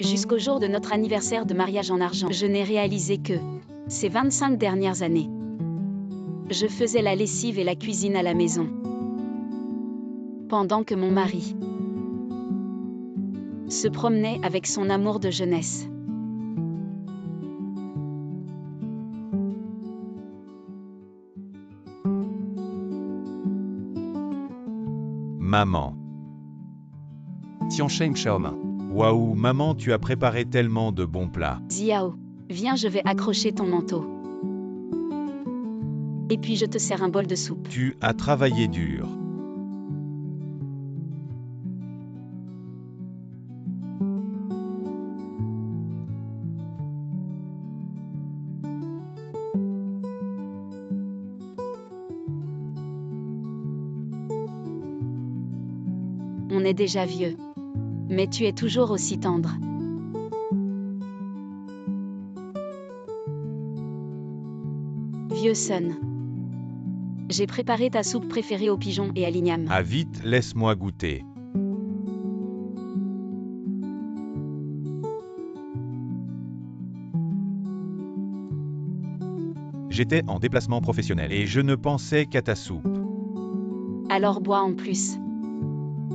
Jusqu'au jour de notre anniversaire de mariage en argent, je n'ai réalisé que, ces 25 dernières années, je faisais la lessive et la cuisine à la maison. Pendant que mon mari se promenait avec son amour de jeunesse. Maman. Tian Sheng Xiaomin. Waouh, maman, tu as préparé tellement de bons plats. Xiao, viens, je vais accrocher ton manteau. Et puis je te sers un bol de soupe. Tu as travaillé dur. On est déjà vieux. Mais tu es toujours aussi tendre. Vieux son. J'ai préparé ta soupe préférée aux pigeons et à l'igname. Ah vite, laisse-moi goûter. J'étais en déplacement professionnel et je ne pensais qu'à ta soupe. Alors bois en plus.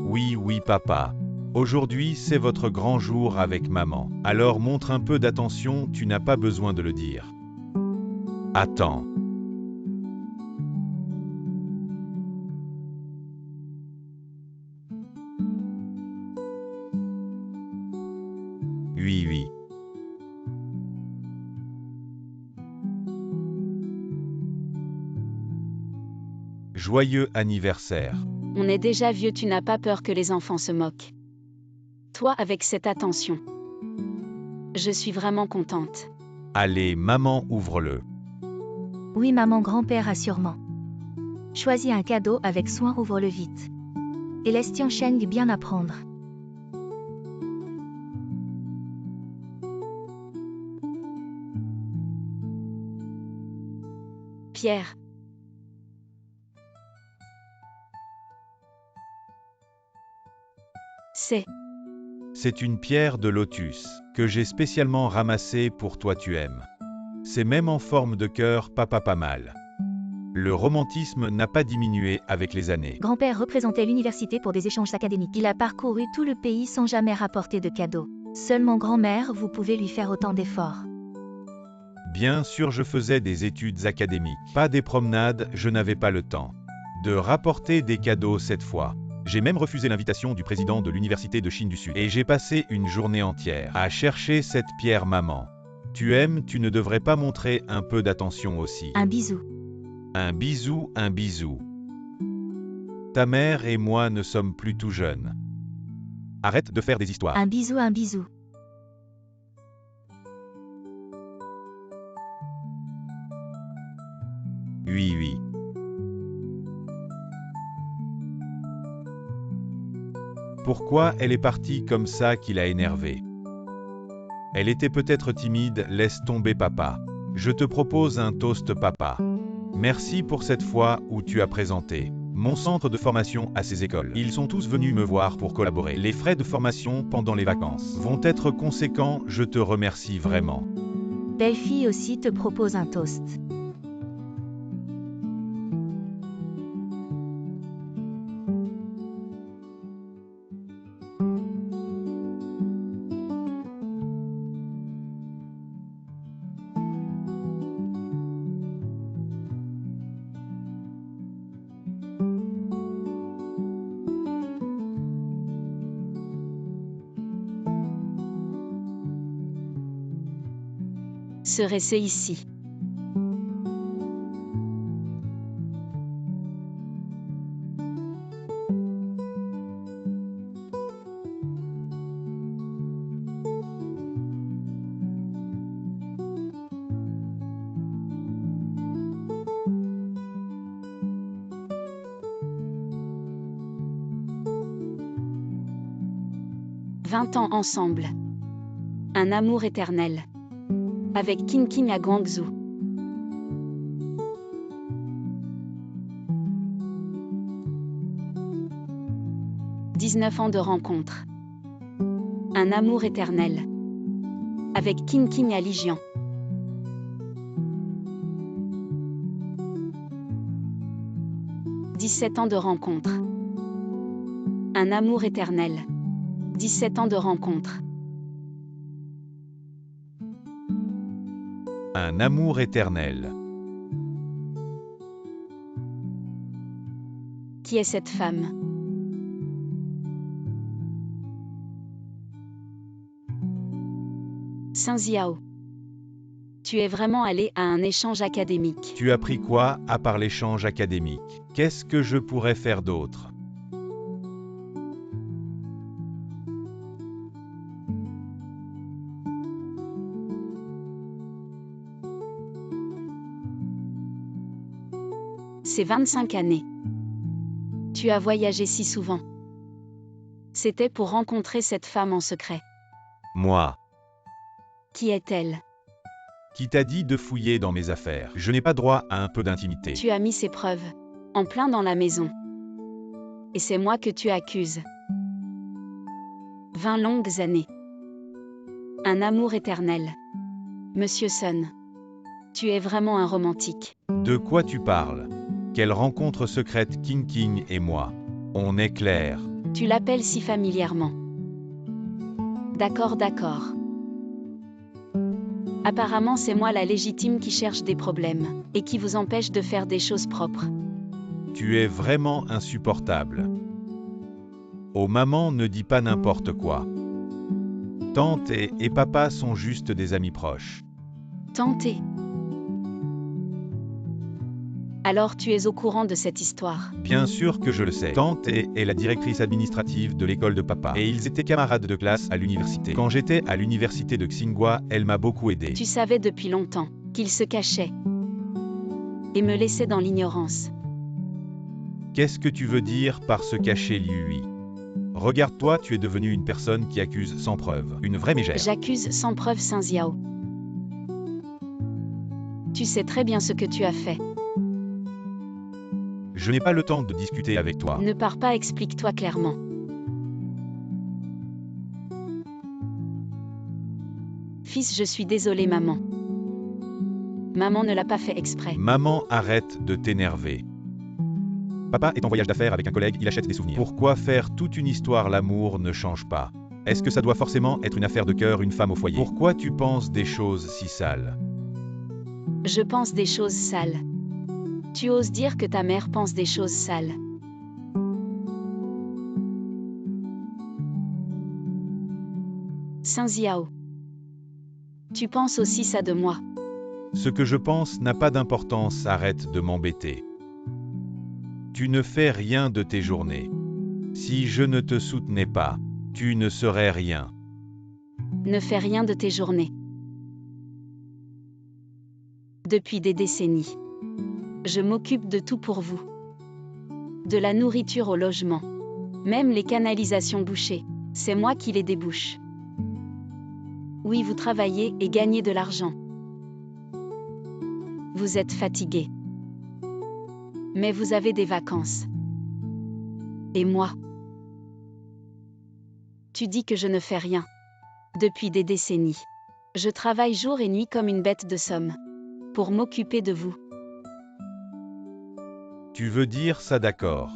Oui, oui, papa. Aujourd'hui, c'est votre grand jour avec maman. Alors montre un peu d'attention, tu n'as pas besoin de le dire. Attends. Oui, oui. Joyeux anniversaire. On est déjà vieux, tu n'as pas peur que les enfants se moquent. Toi avec cette attention. Je suis vraiment contente. Allez, maman, ouvre-le. Oui maman, grand-père assurément. Choisis un cadeau avec soin, ouvre-le vite. Et laisse Tian Sheng bien apprendre. Pierre. C'est une pierre de lotus, que j'ai spécialement ramassée pour toi, tu aimes. C'est même en forme de cœur, papa, pas mal. Le romantisme n'a pas diminué avec les années. Grand-père représentait l'université pour des échanges académiques. Il a parcouru tout le pays sans jamais rapporter de cadeaux. Seulement grand-mère, vous pouvez lui faire autant d'efforts. Bien sûr, je faisais des études académiques, pas des promenades, je n'avais pas le temps de rapporter des cadeaux cette fois. J'ai même refusé l'invitation du président de l'université de Chine du Sud. Et j'ai passé une journée entière à chercher cette pierre, maman. Tu aimes, tu ne devrais pas montrer un peu d'attention aussi. Un bisou. Un bisou, un bisou. Ta mère et moi ne sommes plus tout jeunes. Arrête de faire des histoires. Un bisou, un bisou. Oui, oui. Pourquoi elle est partie comme ça qu'il a énervé? Elle était peut-être timide, laisse tomber papa. Je te propose un toast papa. Merci pour cette fois où tu as présenté mon centre de formation à ces écoles. Ils sont tous venus me voir pour collaborer. Les frais de formation pendant les vacances vont être conséquents, je te remercie vraiment. Belle-fille aussi te propose un toast. Serait-ce ici? « 20 ans ensemble. Un amour éternel. Avec King King à Guangzhou. « 19 ans de rencontre. Un amour éternel. avec King King à Lijian. « 17 ans de rencontre. Un amour éternel. 17 ans de rencontre. Un amour éternel. Qui est cette femme? Saint Xiao. Tu es vraiment allé à un échange académique. Tu as pris quoi à part l'échange académique? Qu'est-ce que je pourrais faire d'autre? Ces 25 années. Tu as voyagé si souvent. C'était pour rencontrer cette femme en secret. Moi. Qui est-elle? Qui t'a dit de fouiller dans mes affaires? Je n'ai pas droit à un peu d'intimité. Tu as mis ces preuves en plein dans la maison. Et c'est moi que tu accuses. 20 longues années. Un amour éternel. Monsieur Sun. Tu es vraiment un romantique. De quoi tu parles? Quelle rencontre secrète King King et moi? On est clair. Tu l'appelles si familièrement. D'accord, d'accord. Apparemment c'est moi la légitime qui cherche des problèmes, et qui vous empêche de faire des choses propres. Tu es vraiment insupportable. Oh maman, ne dis pas n'importe quoi. Tante et papa sont juste des amis proches. Tenter. Alors tu es au courant de cette histoire. Bien sûr que je le sais. Tante est la directrice administrative de l'école de papa. Et ils étaient camarades de classe à l'université. Quand j'étais à l'université de Tsinghua, elle m'a beaucoup aidé. Tu savais depuis longtemps qu'il se cachait et me laissait dans l'ignorance. Qu'est-ce que tu veux dire par se cacher lui? Regarde-toi, tu es devenue une personne qui accuse sans preuve. Une vraie mégère. J'accuse sans preuve Saint Xiao. Tu sais très bien ce que tu as fait. Je n'ai pas le temps de discuter avec toi. Ne pars pas, explique-toi clairement. Fils, je suis désolée maman. Maman ne l'a pas fait exprès. Maman, arrête de t'énerver. Papa est en voyage d'affaires avec un collègue, il achète des souvenirs. Pourquoi faire toute une histoire? L'amour ne change pas. Est-ce que ça doit forcément être une affaire de cœur, une femme au foyer? Pourquoi tu penses des choses si sales? Je pense des choses sales. Tu oses dire que ta mère pense des choses sales. Saint Xiao. Tu penses aussi ça de moi. Ce que je pense n'a pas d'importance, arrête de m'embêter. Tu ne fais rien de tes journées. Si je ne te soutenais pas, tu ne serais rien. Ne fais rien de tes journées. Depuis des décennies. Je m'occupe de tout pour vous. De la nourriture au logement. Même les canalisations bouchées, c'est moi qui les débouche. Oui, vous travaillez et gagnez de l'argent. Vous êtes fatigué. Mais vous avez des vacances. Et moi? Tu dis que je ne fais rien. Depuis des décennies. Je travaille jour et nuit comme une bête de somme. Pour m'occuper de vous. Tu veux dire ça, d'accord.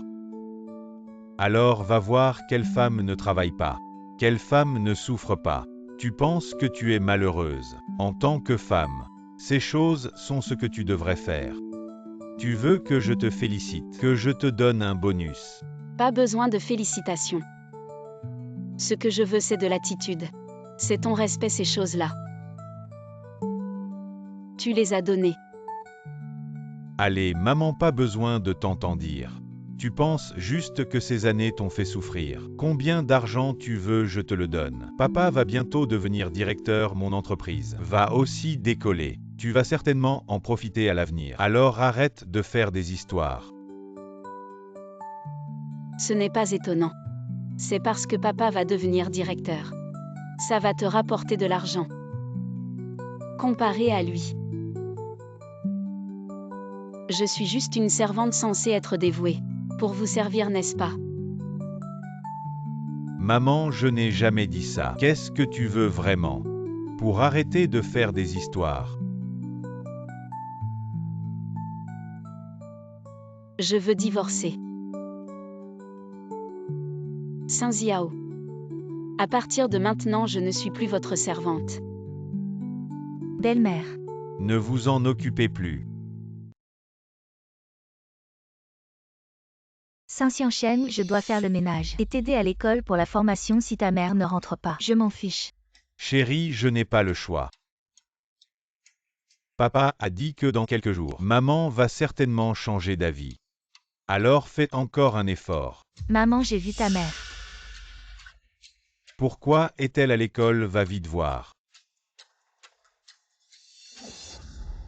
Alors va voir quelle femme ne travaille pas. Quelle femme ne souffre pas. Tu penses que tu es malheureuse. En tant que femme, ces choses sont ce que tu devrais faire. Tu veux que je te félicite, que je te donne un bonus. Pas besoin de félicitations. Ce que je veux, c'est de l'attitude. C'est ton respect, ces choses-là. Tu les as données. Allez, maman, pas besoin de t'entendre dire. Tu penses juste que ces années t'ont fait souffrir. Combien d'argent tu veux, je te le donne. Papa va bientôt devenir directeur, mon entreprise va aussi décoller. Tu vas certainement en profiter à l'avenir. Alors arrête de faire des histoires. Ce n'est pas étonnant. C'est parce que papa va devenir directeur. Ça va te rapporter de l'argent. Comparé à lui. Je suis juste une servante censée être dévouée. Pour vous servir, n'est-ce pas? Maman, je n'ai jamais dit ça. Qu'est-ce que tu veux vraiment? Pour arrêter de faire des histoires. Je veux divorcer. Saint Xiao. À partir de maintenant, je ne suis plus votre servante. Belle-mère. Ne vous en occupez plus. Saint Xianchen, je dois faire le ménage et t'aider à l'école pour la formation si ta mère ne rentre pas. Je m'en fiche. Chérie, je n'ai pas le choix. Papa a dit que dans quelques jours, maman va certainement changer d'avis. Alors fais encore un effort. Maman, j'ai vu ta mère. Pourquoi est-elle à l'école? Va vite voir.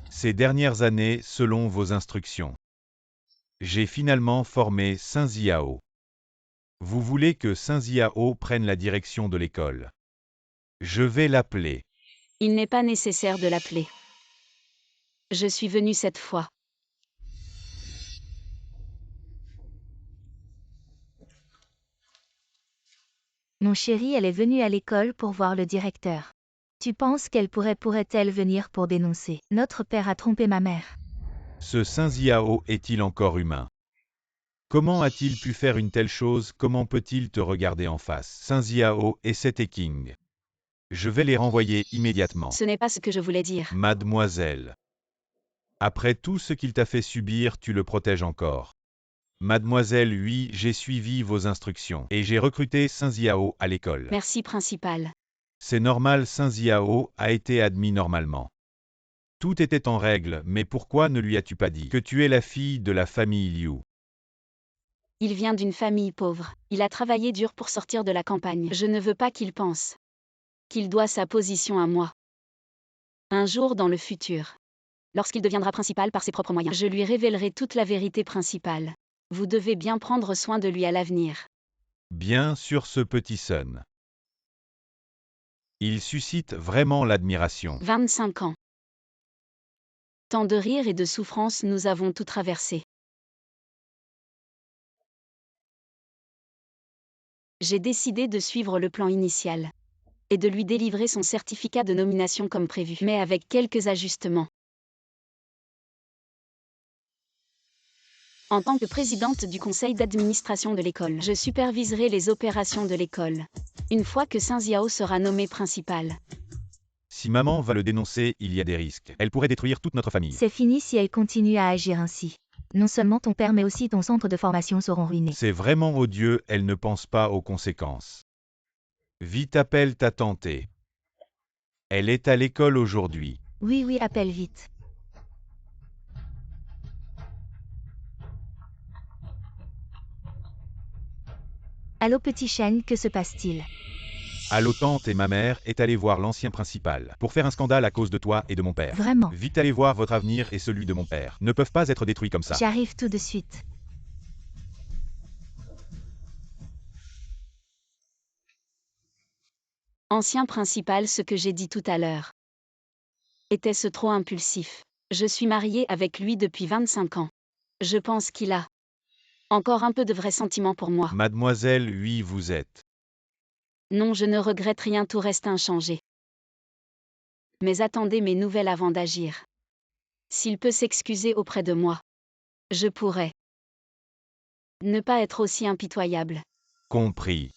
Ces dernières années, selon vos instructions, j'ai finalement formé Saint Xiao. Vous voulez que Saint Xiao prenne la direction de l'école? Je vais l'appeler. Il n'est pas nécessaire de l'appeler. Je suis venue cette fois. Mon chéri, elle est venue à l'école pour voir le directeur. Tu penses qu'elle pourrait-elle venir pour dénoncer? Notre père a trompé ma mère. Ce Saint Xiao est-il encore humain? Comment a-t-il pu faire une telle chose? Comment peut-il te regarder en face? Saint Xiao et Sete King. Je vais les renvoyer immédiatement. Ce n'est pas ce que je voulais dire. Mademoiselle. Après tout ce qu'il t'a fait subir, tu le protèges encore. Mademoiselle, oui, j'ai suivi vos instructions et j'ai recruté Saint Xiao à l'école. Merci, principal. C'est normal, Saint Xiao a été admis normalement. Tout était en règle, mais pourquoi ne lui as-tu pas dit que tu es la fille de la famille Liu? Il vient d'une famille pauvre. Il a travaillé dur pour sortir de la campagne. Je ne veux pas qu'il pense qu'il doit sa position à moi. Un jour dans le futur, lorsqu'il deviendra principal par ses propres moyens, je lui révélerai toute la vérité principale. Vous devez bien prendre soin de lui à l'avenir. Bien sûr, ce petit Sun. Il suscite vraiment l'admiration. 25 ans. Tant de rires et de souffrances nous avons tout traversé. J'ai décidé de suivre le plan initial et de lui délivrer son certificat de nomination comme prévu, mais avec quelques ajustements. En tant que présidente du conseil d'administration de l'école, je superviserai les opérations de l'école, une fois que Saint Xiao sera nommé principal. Si maman va le dénoncer, il y a des risques. Elle pourrait détruire toute notre famille. C'est fini si elle continue à agir ainsi. Non seulement ton père mais aussi ton centre de formation seront ruinés. C'est vraiment odieux, elle ne pense pas aux conséquences. Vite, appelle ta tante. Elle est à l'école aujourd'hui. Oui, appelle vite. Allô petit chêne, que se passe-t-il? Allô, tante, et ma mère est allée voir l'ancien principal pour faire un scandale à cause de toi et de mon père. Vraiment? Vite, allez voir, votre avenir et celui de mon père ne peuvent pas être détruits comme ça. J'arrive tout de suite. Ancien principal, ce que j'ai dit tout à l'heure. Était-ce trop impulsif? Je suis mariée avec lui depuis 25 ans. Je pense qu'il a encore un peu de vrai sentiment pour moi. Mademoiselle, oui, vous êtes. Non, je ne regrette rien, tout reste inchangé. Mais attendez mes nouvelles avant d'agir. S'il peut s'excuser auprès de moi, je pourrais ne pas être aussi impitoyable. Compris.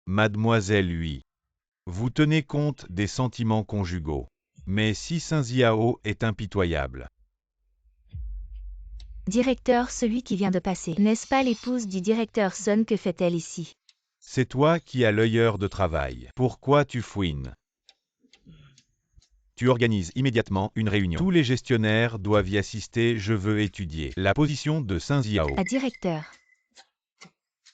Mademoiselle, oui. Vous tenez compte des sentiments conjugaux. Mais si Saint Xiao est impitoyable. Directeur, celui qui vient de passer. N'est-ce pas l'épouse du directeur Sun? Que fait-elle ici? C'est toi qui as l'œilleur de travail. Pourquoi tu fouines? Tu organises immédiatement une réunion. Tous les gestionnaires doivent y assister. Je veux étudier la position de Saint Xiao. À directeur.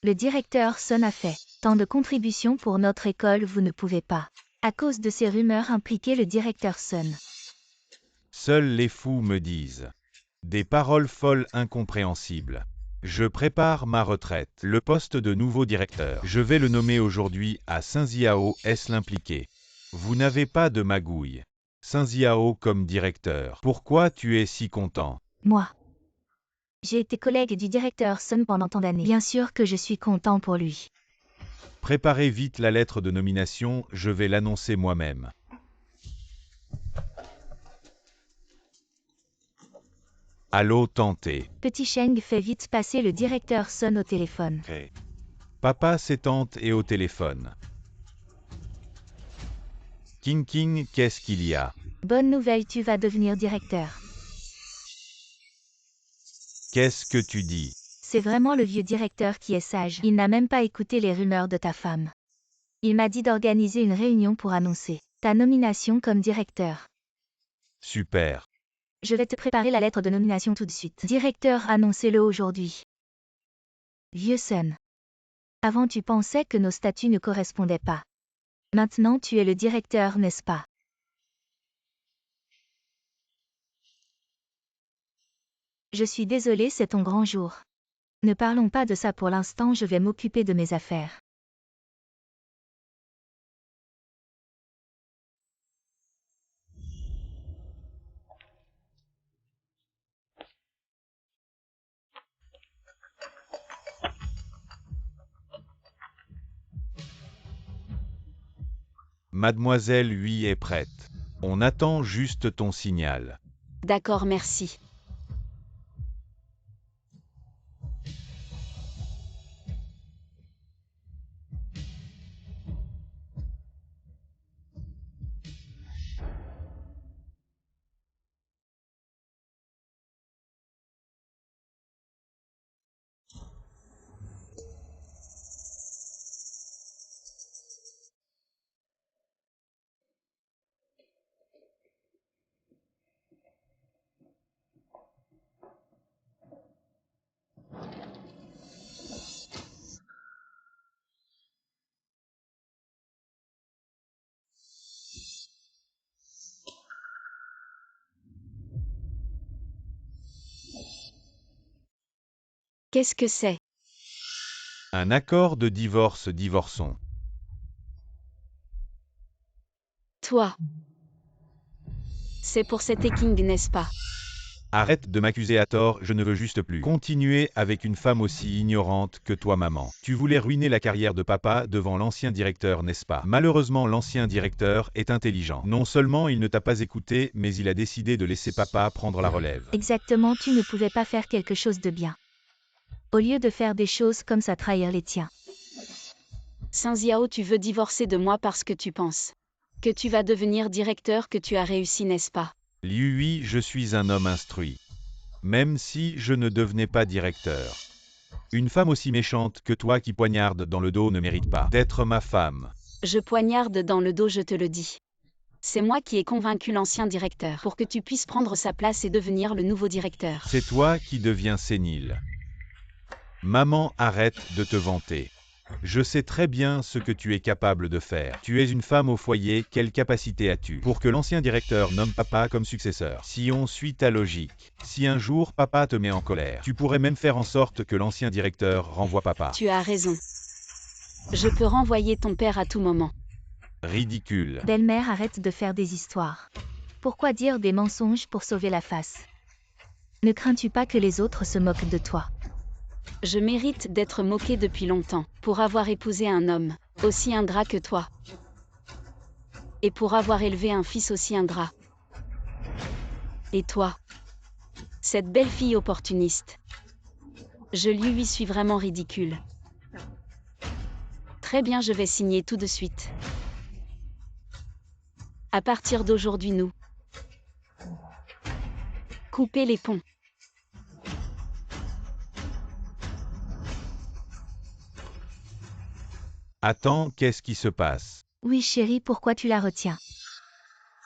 Le directeur Sun a fait tant de contributions pour notre école, vous ne pouvez pas, à cause de ces rumeurs, impliquer le directeur Sun. Seuls les fous me disent des paroles folles incompréhensibles. Je prépare ma retraite. Le poste de nouveau directeur. Je vais le nommer aujourd'hui à Saint Xiao. Est-ce l'impliqué? Vous n'avez pas de magouille. Saint Xiao comme directeur. Pourquoi tu es si content? Moi. J'ai été collègue du directeur Sun pendant tant d'années. Bien sûr que je suis content pour lui. Préparez vite la lettre de nomination, je vais l'annoncer moi-même. Allô, tantée. Petit Sheng fait vite passer le directeur Sun au téléphone. Papa, c'est tante et au téléphone. King King, qu'est-ce qu'il y a? Bonne nouvelle, tu vas devenir directeur. Qu'est-ce que tu dis? C'est vraiment le vieux directeur qui est sage. Il n'a même pas écouté les rumeurs de ta femme. Il m'a dit d'organiser une réunion pour annoncer ta nomination comme directeur. Super. Je vais te préparer la lettre de nomination tout de suite. Directeur, annoncez-le aujourd'hui. Vieux Sun. Avant tu pensais que nos statuts ne correspondaient pas. Maintenant tu es le directeur, n'est-ce pas? Je suis désolé, c'est ton grand jour. Ne parlons pas de ça pour l'instant, je vais m'occuper de mes affaires. Mademoiselle Hui est prête. On attend juste ton signal. D'accord, merci. Qu'est-ce que c'est? Un accord de divorce, divorçons. Toi. C'est pour cet King, n'est-ce pas? Arrête de m'accuser à tort, je ne veux juste plus continuer avec une femme aussi ignorante que toi, maman. Tu voulais ruiner la carrière de papa devant l'ancien directeur, n'est-ce pas? Malheureusement, l'ancien directeur est intelligent. Non seulement il ne t'a pas écouté, mais il a décidé de laisser papa prendre la relève. Exactement, tu ne pouvais pas faire quelque chose de bien. Au lieu de faire des choses comme ça, trahir les tiens. Saint Xiao, tu veux divorcer de moi parce que tu penses que tu vas devenir directeur, que tu as réussi, n'est-ce pas? Liu Hui, je suis un homme instruit. Même si je ne devenais pas directeur. Une femme aussi méchante que toi qui poignarde dans le dos ne mérite pas d'être ma femme. Je poignarde dans le dos, je te le dis. C'est moi qui ai convaincu l'ancien directeur pour que tu puisses prendre sa place et devenir le nouveau directeur. C'est toi qui deviens sénile. Maman, arrête de te vanter. Je sais très bien ce que tu es capable de faire. Tu es une femme au foyer, quelle capacité as-tu pour que l'ancien directeur nomme papa comme successeur? Si on suit ta logique, si un jour papa te met en colère, tu pourrais même faire en sorte que l'ancien directeur renvoie papa. Tu as raison. Je peux renvoyer ton père à tout moment. Ridicule. Belle-mère, arrête de faire des histoires. Pourquoi dire des mensonges pour sauver la face? Ne crains-tu pas que les autres se moquent de toi? Je mérite d'être moquée depuis longtemps, pour avoir épousé un homme aussi ingrat que toi. Et pour avoir élevé un fils aussi ingrat. Et toi? Cette belle fille opportuniste. Je lui suis vraiment ridicule. Très bien, je vais signer tout de suite. À partir d'aujourd'hui, nous couper les ponts. Attends, qu'est-ce qui se passe? Oui chérie, pourquoi tu la retiens?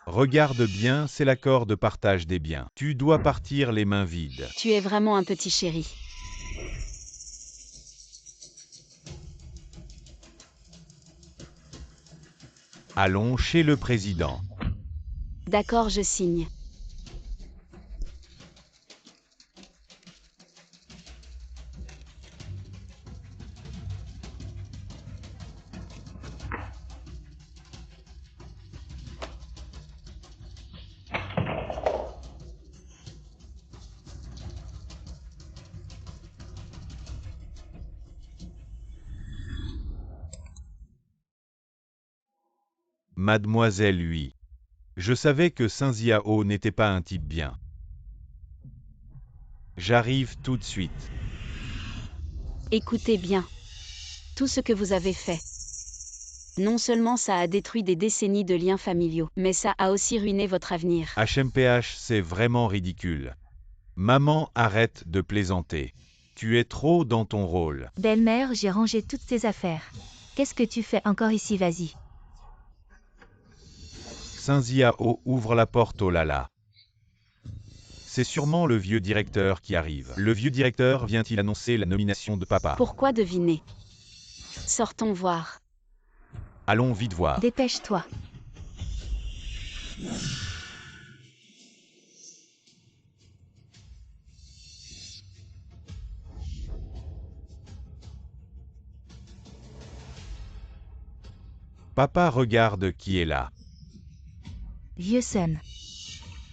Regarde bien, c'est l'accord de partage des biens. Tu dois partir les mains vides. Tu es vraiment un petit chéri. Allons chez le président. D'accord, je signe. Mademoiselle Hui. Je savais que Sun Xiao n'était pas un type bien. J'arrive tout de suite. Écoutez bien. Tout ce que vous avez fait. Non seulement ça a détruit des décennies de liens familiaux, mais ça a aussi ruiné votre avenir. HMPH, c'est vraiment ridicule. Maman, arrête de plaisanter. Tu es trop dans ton rôle. Belle-mère, j'ai rangé toutes tes affaires. Qu'est-ce que tu fais encore ici, vas-y. Sun Xiao ouvre la porte au Lala. C'est sûrement le vieux directeur qui arrive. Le vieux directeur vient-il annoncer la nomination de papa? Pourquoi deviner? Sortons voir. Allons vite voir. Dépêche-toi. Papa regarde qui est là. Vieux Sun,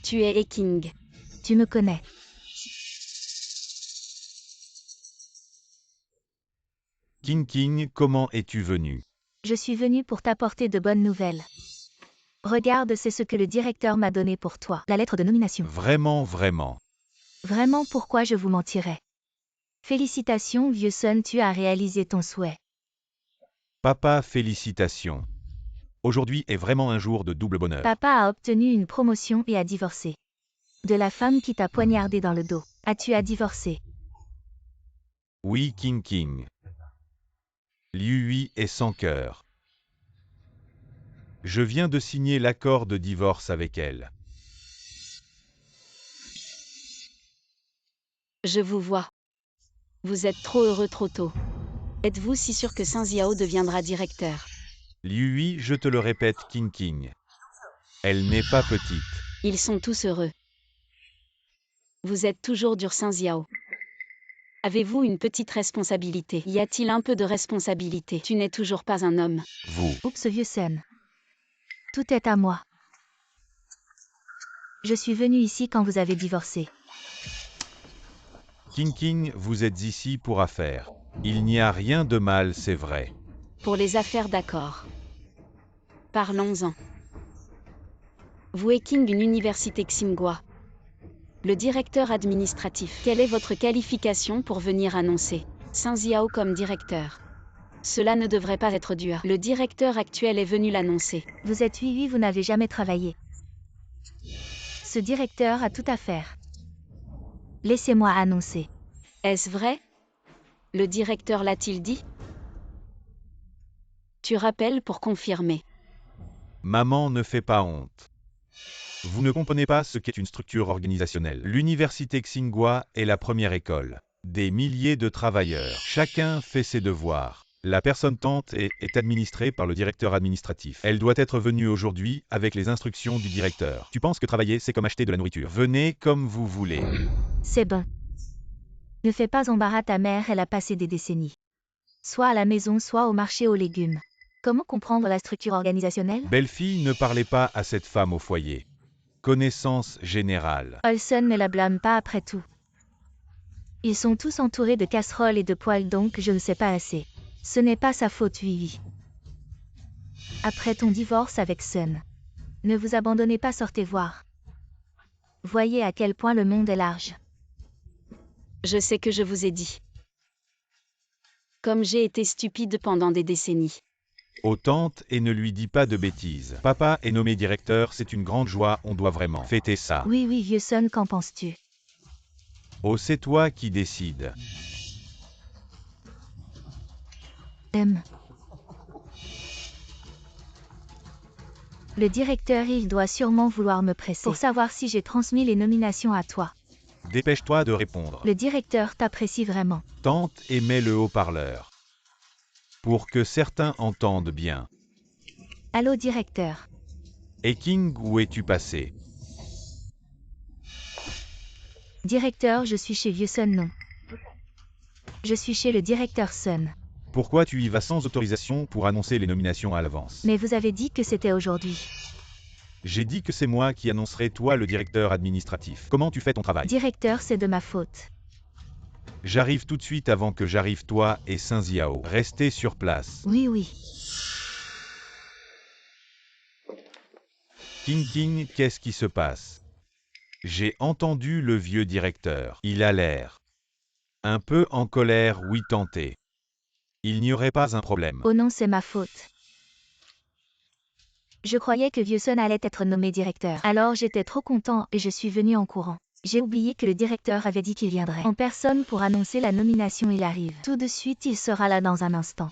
Tu es Eking. tu me connais. King King, comment es-tu venu? Je suis venu pour t'apporter de bonnes nouvelles. Regarde, c'est ce que le directeur m'a donné pour toi. La lettre de nomination. Vraiment, vraiment. Vraiment, pourquoi je vous mentirais? Félicitations, vieux Sun, tu as réalisé ton souhait. Papa, félicitations. Aujourd'hui est vraiment un jour de double bonheur. Papa a obtenu une promotion et a divorcé. De la femme qui t'a poignardé dans le dos. As-tu à divorcer? Oui, King King. Liu Hui est sans cœur. Je viens de signer l'accord de divorce avec elle. Je vous vois. Vous êtes trop heureux trop tôt. Êtes-vous si sûr que Sun Xiao deviendra directeur? Liu Hui, je te le répète, King King. Elle n'est pas petite. Ils sont tous heureux. Vous êtes toujours dur, Sun Xiao. Avez-vous une petite responsabilité? Y a-t-il un peu de responsabilité? Tu n'es toujours pas un homme. Vous. Oups, vieux Sun. Tout est à moi. Je suis venu ici quand vous avez divorcé. King King, vous êtes ici pour affaires. Il n'y a rien de mal, c'est vrai. Pour les affaires, d'accord. Parlons-en. Vous et King, une université Xinghua. Le directeur administratif. Quelle est votre qualification pour venir annoncer Sun Xiao comme directeur? Cela ne devrait pas être dur. Le directeur actuel est venu l'annoncer. Vous êtes oui, vous n'avez jamais travaillé. Ce directeur a tout à faire. Laissez-moi annoncer. Est-ce vrai? Le directeur l'a-t-il dit? Tu rappelles pour confirmer. Maman ne fait pas honte. Vous ne comprenez pas ce qu'est une structure organisationnelle. L'université Xinghua est la première école. Des milliers de travailleurs. Chacun fait ses devoirs. La personne tente et est administrée par le directeur administratif. Elle doit être venue aujourd'hui avec les instructions du directeur. Tu penses que travailler, c'est comme acheter de la nourriture. Venez comme vous voulez. C'est bon. Ne fais pas embarras ta mère, elle a passé des décennies. Soit à la maison, soit au marché aux légumes. Comment comprendre la structure organisationnelle? Belle-fille, ne parlez pas à cette femme au foyer. Connaissance générale. Olson ne la blâme pas après tout. Ils sont tous entourés de casseroles et de poêles, donc je ne sais pas assez. Ce n'est pas sa faute, oui. Après ton divorce avec Sun. Ne vous abandonnez pas, sortez voir. Voyez à quel point le monde est large. Je sais que je vous ai dit. Comme j'ai été stupide pendant des décennies. Aux tantes et ne lui dis pas de bêtises. Papa est nommé directeur, c'est une grande joie, on doit vraiment fêter ça. Oui, vieux Sun, qu'en penses-tu? Oh, c'est toi qui décides. Le directeur, il doit sûrement vouloir me presser pour savoir si j'ai transmis les nominations à toi. Dépêche-toi de répondre. Le directeur t'apprécie vraiment. Tente et mets le haut-parleur. Pour que certains entendent bien. Allô, directeur. Et King, où es-tu passé? Directeur, je suis chez vieux Sun, non. Je suis chez le directeur Sun. Pourquoi tu y vas sans autorisation pour annoncer les nominations à l'avance? Mais vous avez dit que c'était aujourd'hui. J'ai dit que c'est moi qui annoncerai toi le directeur administratif. Comment tu fais ton travail? Directeur, c'est de ma faute. J'arrive tout de suite avant que j'arrive toi et Sun Xiao. Restez sur place. Oui. King, qu'est-ce qui se passe? J'ai entendu le vieux directeur. Il a l'air un peu en colère, oui tenté. Il n'y aurait pas un problème. Oh non, c'est ma faute. Je croyais que Vieux Sun allait être nommé directeur. Alors j'étais trop content et je suis venu en courant. J'ai oublié que le directeur avait dit qu'il viendrait en personne pour annoncer la nomination. Il arrive. Tout de suite, il sera là dans un instant.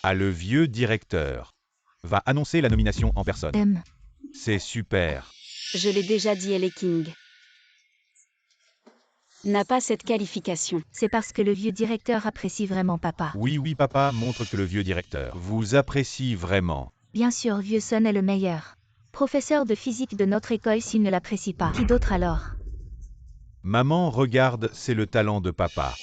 Ah, le vieux directeur va annoncer la nomination en personne. C'est super. Je l'ai déjà dit, elle est King. N'a pas cette qualification. C'est parce que le vieux directeur apprécie vraiment papa. Oui, papa montre que le vieux directeur vous apprécie vraiment. Bien sûr, Vieux Sun est le meilleur. Professeur de physique de notre école, s'il ne l'apprécie pas. Qui d'autre alors? Maman, regarde, c'est le talent de papa.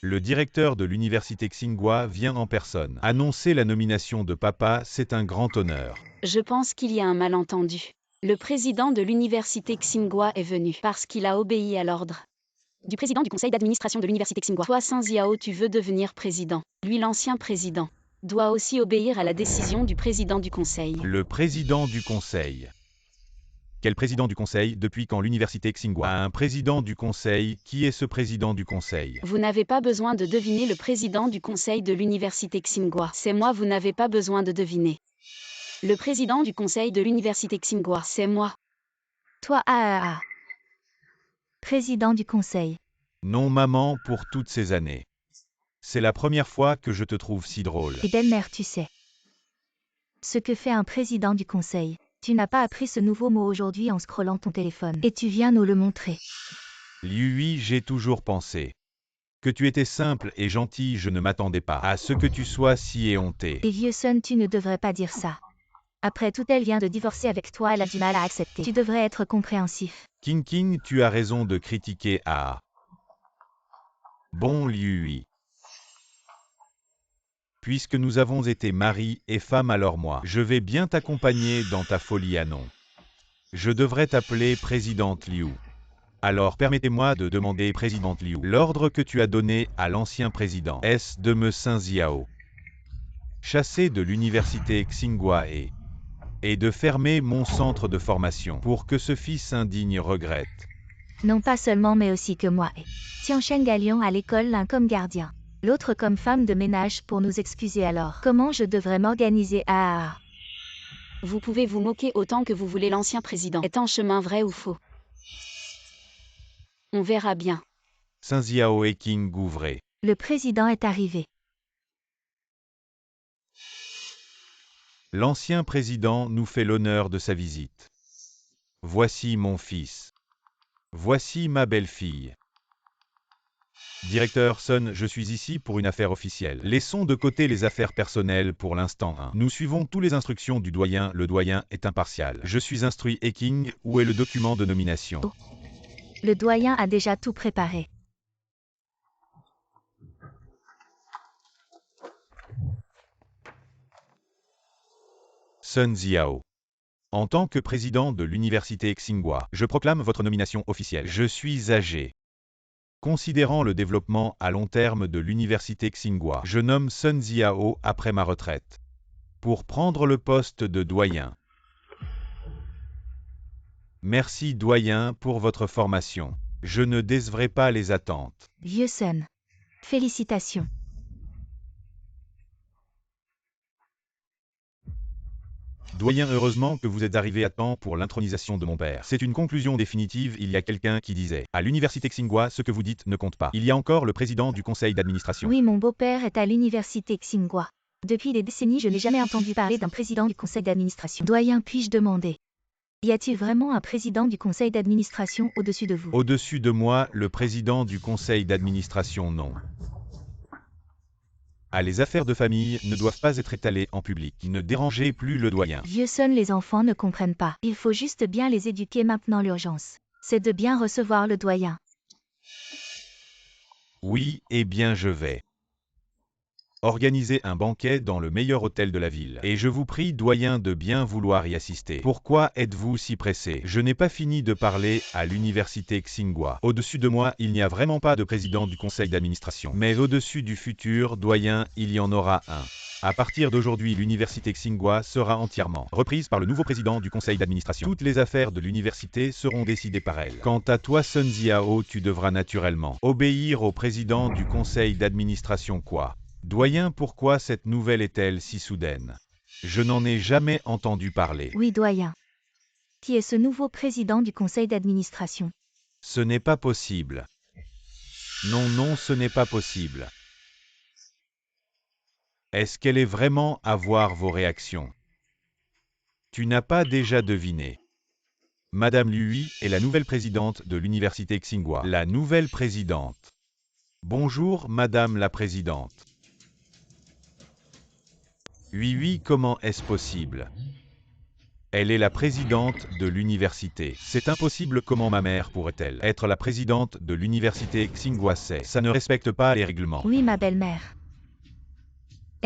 Le directeur de l'université Tsinghua vient en personne. Annoncer la nomination de papa, c'est un grand honneur. Je pense qu'il y a un malentendu. Le président de l'université Tsinghua est venu parce qu'il a obéi à l'ordre du président du conseil d'administration de l'université Tsinghua. Toi, Sun Xiao, tu veux devenir président. Lui, l'ancien président, doit aussi obéir à la décision du président du conseil. Le président du conseil. Quel président du conseil? Depuis quand l'université Tsinghua a un président du conseil? Qui est ce président du conseil? Vous n'avez pas besoin de deviner le président du conseil de l'université Tsinghua. C'est moi, vous n'avez pas besoin de deviner. Le président du conseil de l'université Tsinghua, c'est moi. Toi, président du conseil. Non, maman, pour toutes ces années. C'est la première fois que je te trouve si drôle. Et belle-mère, tu sais ce que fait un président du conseil. Tu n'as pas appris ce nouveau mot aujourd'hui en scrollant ton téléphone. Et tu viens nous le montrer. Lui, j'ai toujours pensé que tu étais simple et gentil. Je ne m'attendais pas à ce que tu sois si éhonté. Et Vieux Sun, tu ne devrais pas dire ça. Après tout, elle vient de divorcer avec toi, elle a du mal à accepter. Tu devrais être compréhensif. King, tu as raison de critiquer A. Bon, lui. Puisque nous avons été mari et femme, alors moi, je vais bien t'accompagner dans ta folie à non. Je devrais t'appeler présidente Liu. Alors permettez-moi de demander, présidente Liu, l'ordre que tu as donné à l'ancien président est de me Sun Xiao chasser de l'université Tsinghua et de fermer mon centre de formation pour que ce fils indigne regrette. Non pas seulement mais aussi que moi et Tianchen Galion à l'école, l'un comme gardien, l'autre comme femme de ménage pour nous excuser. Alors, comment je devrais m'organiser? Vous pouvez vous moquer autant que vous voulez, l'ancien président est en chemin, vrai ou faux? On verra bien. Sun Xiao et King ouvrez. Le président est arrivé. L'ancien président nous fait l'honneur de sa visite. Voici mon fils. Voici ma belle-fille. Directeur Sun, je suis ici pour une affaire officielle. Laissons de côté les affaires personnelles pour l'instant. Nous suivons toutes les instructions du doyen. Le doyen est impartial. Je suis instruit. Et King, où est le document de nomination? Le doyen a déjà tout préparé. Sun Xiao. En tant que président de l'université Tsinghua, je proclame votre nomination officielle. Je suis âgé. Considérant le développement à long terme de l'université Tsinghua, je nomme Sun Xiao après ma retraite pour prendre le poste de doyen. Merci doyen pour votre formation. Je ne décevrai pas les attentes. Vieux Sun. Félicitations. Doyen, heureusement que vous êtes arrivé à temps pour l'intronisation de mon père. C'est une conclusion définitive. Il y a quelqu'un qui disait, à l'université Tsinghua, ce que vous dites ne compte pas. Il y a encore le président du conseil d'administration. Oui, mon beau-père est à l'université Tsinghua. Depuis des décennies, je n'ai jamais entendu parler d'un président du conseil d'administration. Doyen, puis-je demander, y a-t-il vraiment un président du conseil d'administration au-dessus de vous? Au-dessus de moi, le président du conseil d'administration, non. Ah, les affaires de famille ne doivent pas être étalées en public. Ne dérangez plus le doyen. Vieux Sun, les enfants ne comprennent pas. Il faut juste bien les éduquer maintenant. L'urgence, c'est de bien recevoir le doyen. Oui, eh bien je vais organiser un banquet dans le meilleur hôtel de la ville. Et je vous prie, doyen, de bien vouloir y assister. Pourquoi êtes-vous si pressé? Je n'ai pas fini de parler à l'université Tsinghua. Au-dessus de moi, il n'y a vraiment pas de président du conseil d'administration. Mais au-dessus du futur doyen, il y en aura un. À partir d'aujourd'hui, l'université Tsinghua sera entièrement reprise par le nouveau président du conseil d'administration. Toutes les affaires de l'université seront décidées par elle. Quant à toi, Sun Xiao, tu devras naturellement obéir au président du conseil d'administration. Quoi? Doyen, pourquoi cette nouvelle est-elle si soudaine? Je n'en ai jamais entendu parler. Oui, doyen. Qui est ce nouveau président du conseil d'administration? Ce n'est pas possible. Non, non, ce n'est pas possible. Est-ce qu'elle est vraiment à voir vos réactions? Tu n'as pas déjà deviné. Madame Lui est la nouvelle présidente de l'université Tsinghua. La nouvelle présidente. Bonjour, Madame la présidente. Oui, comment est-ce possible? Elle est la présidente de l'université. C'est impossible, comment ma mère pourrait-elle être la présidente de l'université Tsinghua? Ça ne respecte pas les règlements. Oui, ma belle-mère.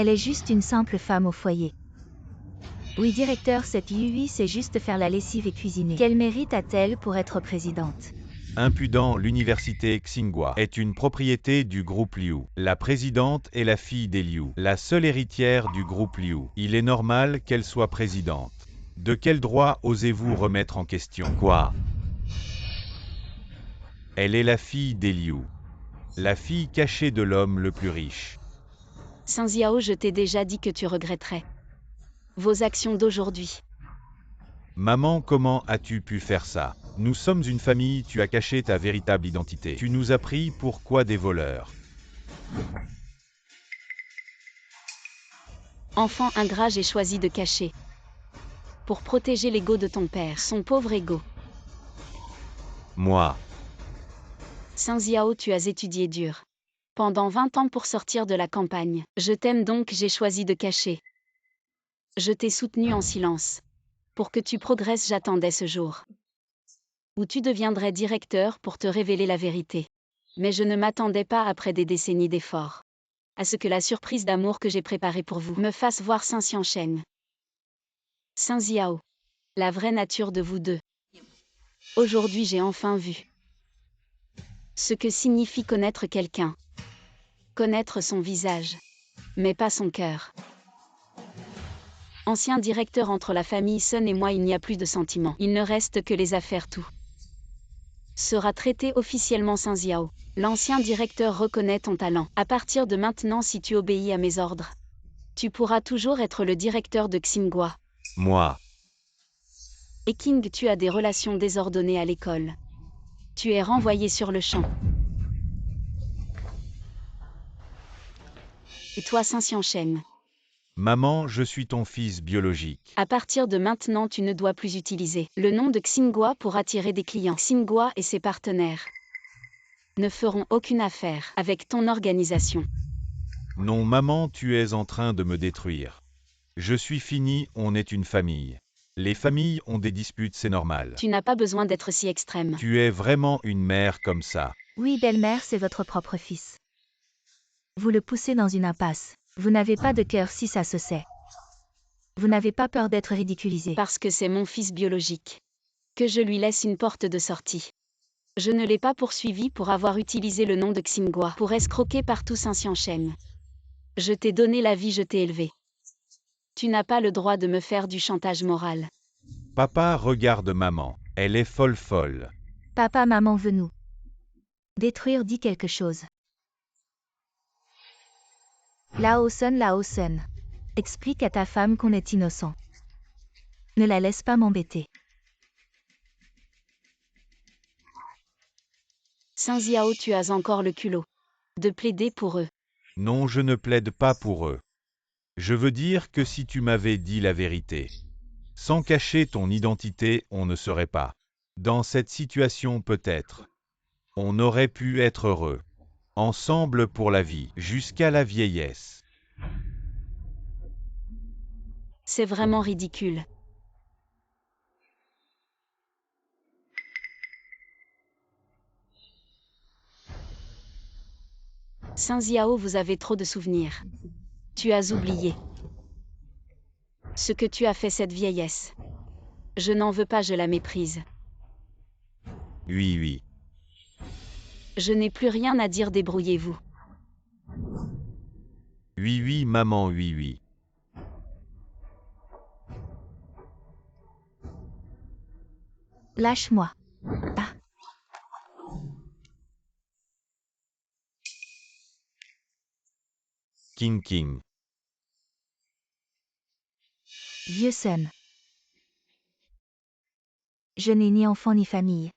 Elle est juste une simple femme au foyer. Oui, directeur, cette Yui sait juste faire la lessive et cuisiner. Quel mérite a-t-elle pour être présidente? Impudent, l'université Tsinghua est une propriété du groupe Liu. La présidente est la fille des Liu, la seule héritière du groupe Liu. Il est normal qu'elle soit présidente. De quel droit osez-vous remettre en question? Quoi? Elle est la fille des Liu, la fille cachée de l'homme le plus riche. Sun Xiao, je t'ai déjà dit que tu regretterais vos actions d'aujourd'hui. Maman, comment as-tu pu faire ça? Nous sommes une famille, tu as caché ta véritable identité. Tu nous as pris pour quoi, des voleurs? Enfant ingrat, j'ai choisi de cacher. Pour protéger l'ego de ton père, son pauvre ego. Moi. Sun Xiao, tu as étudié dur. Pendant 20 ans pour sortir de la campagne. Je t'aime donc, j'ai choisi de cacher. Je t'ai soutenu en silence. Pour que tu progresses, j'attendais ce jour où tu deviendrais directeur pour te révéler la vérité. Mais je ne m'attendais pas, après des décennies d'efforts, à ce que la surprise d'amour que j'ai préparée pour vous me fasse voir Sun Xiansheng. Sun Xiao. La vraie nature de vous deux. Aujourd'hui, j'ai enfin vu ce que signifie connaître quelqu'un. Connaître son visage, mais pas son cœur. Ancien directeur, entre la famille Sun et moi, il n'y a plus de sentiments. Il ne reste que les affaires. Tout sera traité officiellement. Sun Xiao. L'ancien directeur reconnaît ton talent. À partir de maintenant, si tu obéis à mes ordres, tu pourras toujours être le directeur de Tsinghua. Moi. Et King, tu as des relations désordonnées à l'école. Tu es renvoyé sur le champ. Et toi, Sun Xiansheng. Maman, je suis ton fils biologique. À partir de maintenant, tu ne dois plus utiliser le nom de Tsinghua pour attirer des clients. Tsinghua et ses partenaires ne feront aucune affaire avec ton organisation. Non, maman, tu es en train de me détruire. Je suis fini, on est une famille. Les familles ont des disputes, c'est normal. Tu n'as pas besoin d'être si extrême. Tu es vraiment une mère comme ça. Oui, belle-mère, c'est votre propre fils. Vous le poussez dans une impasse. Vous n'avez pas de cœur si ça se sait. Vous n'avez pas peur d'être ridiculisé. Parce que c'est mon fils biologique. Que je lui laisse une porte de sortie. Je ne l'ai pas poursuivi pour avoir utilisé le nom de Tsinghua pour escroquer partout Sun Xiansheng. Je t'ai donné la vie, je t'ai élevé. Tu n'as pas le droit de me faire du chantage moral. Papa, regarde maman. Elle est folle. Papa, maman veut nous détruire, dit quelque chose. Lao Sun. Explique à ta femme qu'on est innocent. Ne la laisse pas m'embêter. Sun Xiao, tu as encore le culot de plaider pour eux. Non, je ne plaide pas pour eux. Je veux dire que si tu m'avais dit la vérité, sans cacher ton identité, on ne serait pas dans cette situation. Peut-être on aurait pu être heureux, ensemble pour la vie, jusqu'à la vieillesse. C'est vraiment ridicule. Sun Xiao, vous avez trop de souvenirs. Tu as oublié ce que tu as fait cette vieillesse. Je n'en veux pas, je la méprise. Oui. Je n'ai plus rien à dire, débrouillez-vous. Oui, maman, oui. Lâche-moi. Ah, King King. vieux Sun. Je n'ai ni enfant ni famille.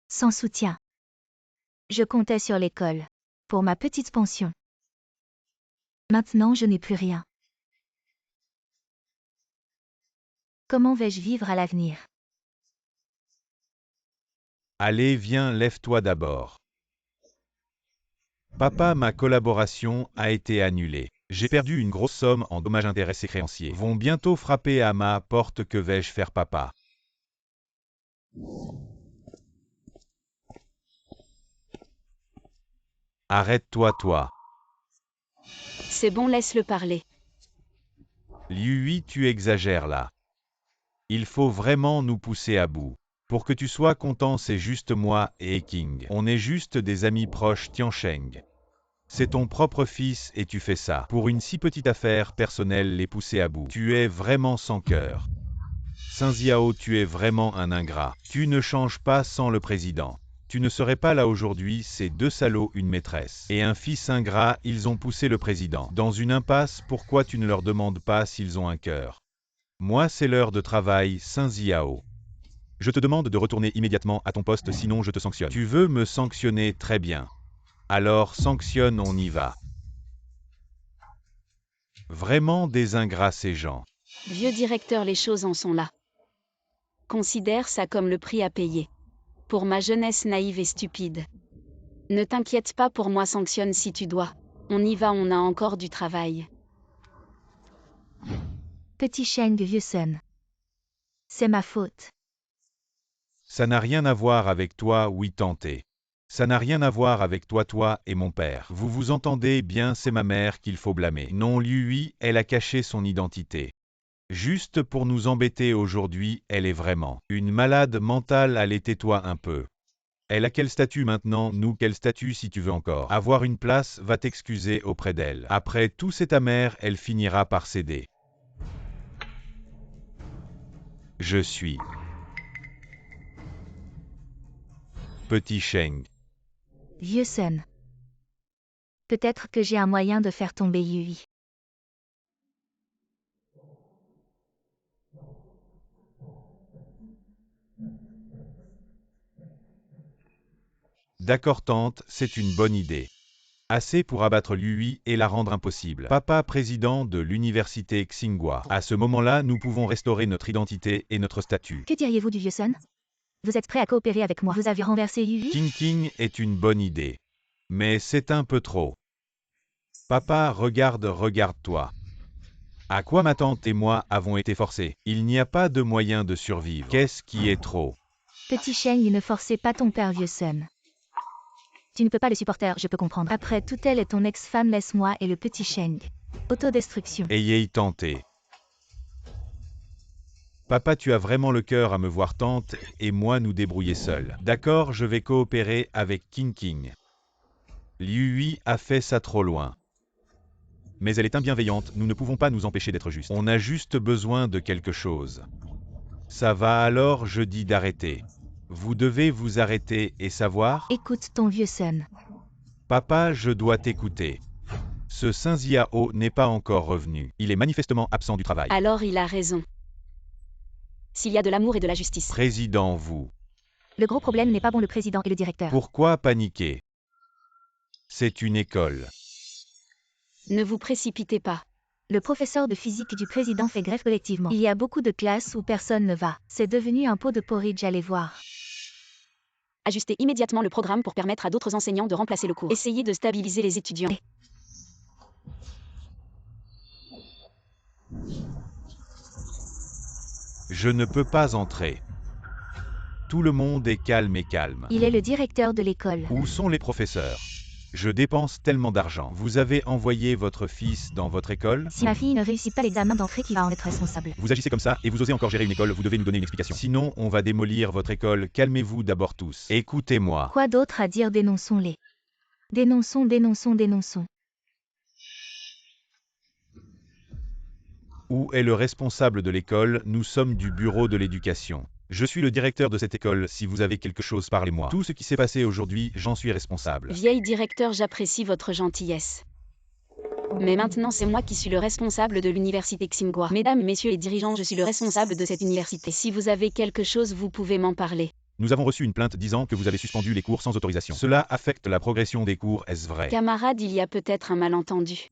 Sans soutien. Je comptais sur l'école. Pour ma petite pension. Maintenant je n'ai plus rien. Comment vais-je vivre à l'avenir? Allez, viens, lève-toi d'abord. Papa, ma collaboration a été annulée. J'ai perdu une grosse somme en dommages intéressés créanciers. Vont bientôt frapper à ma porte. Que vais-je faire, papa? Arrête-toi, toi. C'est bon, laisse-le parler. Liu, tu exagères là. Il faut vraiment nous pousser à bout. Pour que tu sois content, c'est juste moi et King. On est juste des amis proches, Tiansheng. C'est ton propre fils et tu fais ça. Pour une si petite affaire personnelle, les pousser à bout. Tu es vraiment sans cœur. Sun Ziao, tu es vraiment un ingrat. Tu ne changes pas sans le président. Tu ne serais pas là aujourd'hui, ces deux salauds, une maîtresse et un fils ingrat, ils ont poussé le président dans une impasse. Pourquoi tu ne leur demandes pas s'ils ont un cœur? Moi, c'est l'heure de travail, Sun Ziao. Je te demande de retourner immédiatement à ton poste, sinon je te sanctionne. Tu veux me sanctionner? Très bien. Alors sanctionne, on y va. Vraiment des ingrats ces gens. Vieux directeur, les choses en sont là. Considère ça comme le prix à payer. Pour ma jeunesse naïve et stupide. Ne t'inquiète pas, pour moi, sanctionne si tu dois. On y va, on a encore du travail. Petit Sheng, vieux Sun. C'est ma faute. Ça n'a rien à voir avec toi, oui, tenté. Ça n'a rien à voir avec toi et mon père. Vous vous entendez bien, c'est ma mère qu'il faut blâmer. Non, lui, elle a caché son identité. Juste pour nous embêter aujourd'hui, elle est vraiment une malade mentale. Allez, tais-toi un peu. Elle a quel statut maintenant? Nous, quel statut si tu veux encore avoir une place? Va t'excuser auprès d'elle. Après tout, c'est ta mère, elle finira par céder. Je suis Petit Sheng. Vieux Sun. Peut-être que j'ai un moyen de faire tomber Yui. D'accord tante, c'est une bonne idée. Assez pour abattre Lui et la rendre impossible. Papa président de l'université Tsinghua. À ce moment-là, nous pouvons restaurer notre identité et notre statut. Que diriez-vous du vieux Sun? Vous êtes prêt à coopérer avec moi? Vous avez renversé Yui? King King est une bonne idée. Mais c'est un peu trop. Papa, regarde-toi. À quoi ma tante et moi avons été forcés? Il n'y a pas de moyen de survivre. Qu'est-ce qui est trop? Petit Sheng, ne forcez pas ton père, vieux Sun. Tu ne peux pas le supporter, je peux comprendre. Après tout, elle est ton ex-femme, laisse-moi et le petit Sheng. Autodestruction. Ayez tenté. Papa, tu as vraiment le cœur à me voir tante et moi nous débrouiller seuls. D'accord, je vais coopérer avec King King. Liu a fait ça trop loin. Mais elle est imbienveillante, nous ne pouvons pas nous empêcher d'être justes. On a juste besoin de quelque chose. Ça va alors, je dis d'arrêter. Vous devez vous arrêter et savoir? Écoute ton vieux Sun. Papa, je dois t'écouter. Ce Sun Ziao n'est pas encore revenu. Il est manifestement absent du travail. Alors il a raison. S'il y a de l'amour et de la justice. Président, vous. Le gros problème n'est pas bon, le président et le directeur. Pourquoi paniquer? C'est une école. Ne vous précipitez pas. Le professeur de physique du président fait grève collectivement. Il y a beaucoup de classes où personne ne va. C'est devenu un pot de porridge, allez voir. Ajustez immédiatement le programme pour permettre à d'autres enseignants de remplacer le cours. Essayez de stabiliser les étudiants. Je ne peux pas entrer. Tout le monde est calme et calme. Il est le directeur de l'école. Où sont les professeurs? Je dépense tellement d'argent. Vous avez envoyé votre fils dans votre école? Si ma fille ne réussit pas l'examen d'entrée, qui va en être responsable? Vous agissez comme ça et vous osez encore gérer une école, vous devez nous donner une explication. Sinon, on va démolir votre école. Calmez-vous d'abord tous. Écoutez-moi. Quoi d'autre à dire? Dénonçons-les. Dénonçons, dénonçons, dénonçons. Où est le responsable de l'école? Nous sommes du bureau de l'éducation. Je suis le directeur de cette école, si vous avez quelque chose, parlez-moi. Tout ce qui s'est passé aujourd'hui, j'en suis responsable. Vieil directeur, j'apprécie votre gentillesse. Mais maintenant c'est moi qui suis le responsable de l'université Xinghua. Mesdames, messieurs les dirigeants, je suis le responsable de cette université. Si vous avez quelque chose, vous pouvez m'en parler. Nous avons reçu une plainte disant que vous avez suspendu les cours sans autorisation. Cela affecte la progression des cours, est-ce vrai? Camarades, il y a peut-être un malentendu.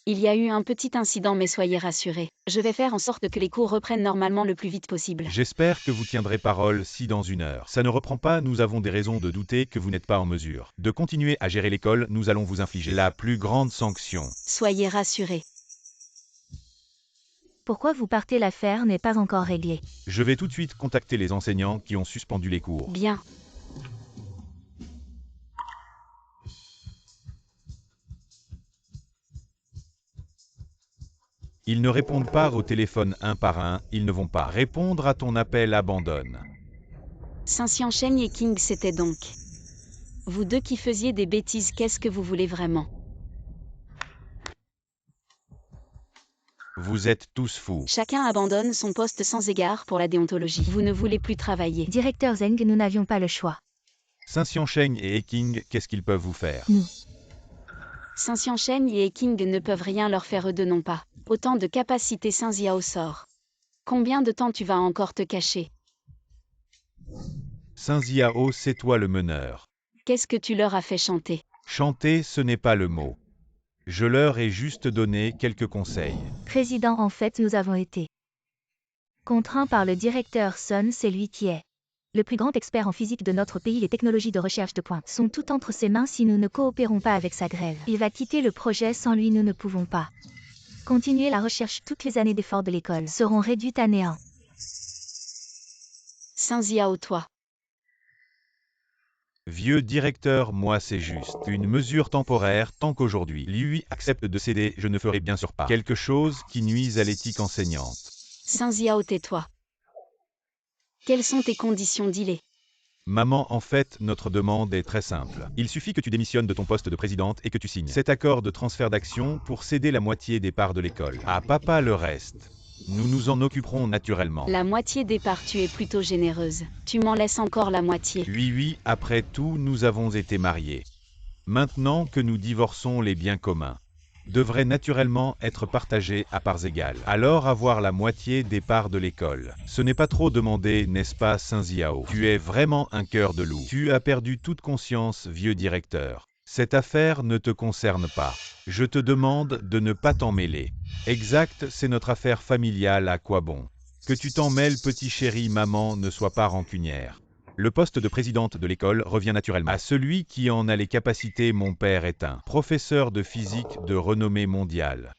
Il y a eu un petit incident, mais soyez rassurés. Je vais faire en sorte que les cours reprennent normalement le plus vite possible. J'espère que vous tiendrez parole si dans une heure ça ne reprend pas, nous avons des raisons de douter que vous n'êtes pas en mesure de continuer à gérer l'école, nous allons vous infliger la plus grande sanction. Soyez rassurés. Pourquoi vous partez? L'affaire n'est pas encore réglée. Je vais tout de suite contacter les enseignants qui ont suspendu les cours. Bien. Ils ne répondent pas au téléphone un par un, ils ne vont pas répondre à ton appel, abandonne. Saint-Xiansheng et King, c'était donc vous deux qui faisiez des bêtises. Qu'est-ce que vous voulez vraiment? Vous êtes tous fous. Chacun abandonne son poste sans égard pour la déontologie. Vous ne voulez plus travailler. Directeur Zeng, nous n'avions pas le choix. Saint-Xiansheng et King, qu'est-ce qu'ils peuvent vous faire? Nous. Saint-Xiansheng et King ne peuvent rien leur faire, eux deux non pas. Autant de capacités Saint Ziao sort. Combien de temps tu vas encore te cacher? Saint Ziao, c'est toi le meneur. Qu'est-ce que tu leur as fait chanter? Chanter, ce n'est pas le mot. Je leur ai juste donné quelques conseils. Président, en fait, nous avons été contraints par le directeur Sun, c'est lui qui est le plus grand expert en physique de notre pays. Les technologies de recherche de pointe sont toutes entre ses mains. Si nous ne coopérons pas avec sa grève, il va quitter le projet. Sans lui, nous ne pouvons pas continuer la recherche. Toutes les années d'efforts de l'école seront réduites à néant. Saint Ziao, toi. Vieux directeur, moi c'est juste une mesure temporaire tant qu'aujourd'hui lui accepte de céder, je ne ferai bien sûr pas quelque chose qui nuise à l'éthique enseignante. Saint Ziao, tais-toi. Quelles sont tes conditions, dis-les. Maman, en fait, notre demande est très simple. Il suffit que tu démissionnes de ton poste de présidente et que tu signes cet accord de transfert d'action pour céder la moitié des parts de l'école. À papa le reste. Nous nous en occuperons naturellement. La moitié des parts, tu es plutôt généreuse. Tu m'en laisses encore la moitié. Oui, après tout, nous avons été mariés. Maintenant que nous divorçons, les biens communs devraient naturellement être partagés à parts égales. Alors avoir la moitié des parts de l'école. Ce n'est pas trop demandé, n'est-ce pas, Saint Ziao? Tu es vraiment un cœur de loup. Tu as perdu toute conscience, vieux directeur. Cette affaire ne te concerne pas. Je te demande de ne pas t'en mêler. Exact, c'est notre affaire familiale, à quoi bon? Que tu t'en mêles, petit chéri, maman, ne sois pas rancunière. Le poste de présidente de l'école revient naturellement à celui qui en a les capacités. Mon père est un professeur de physique de renommée mondiale.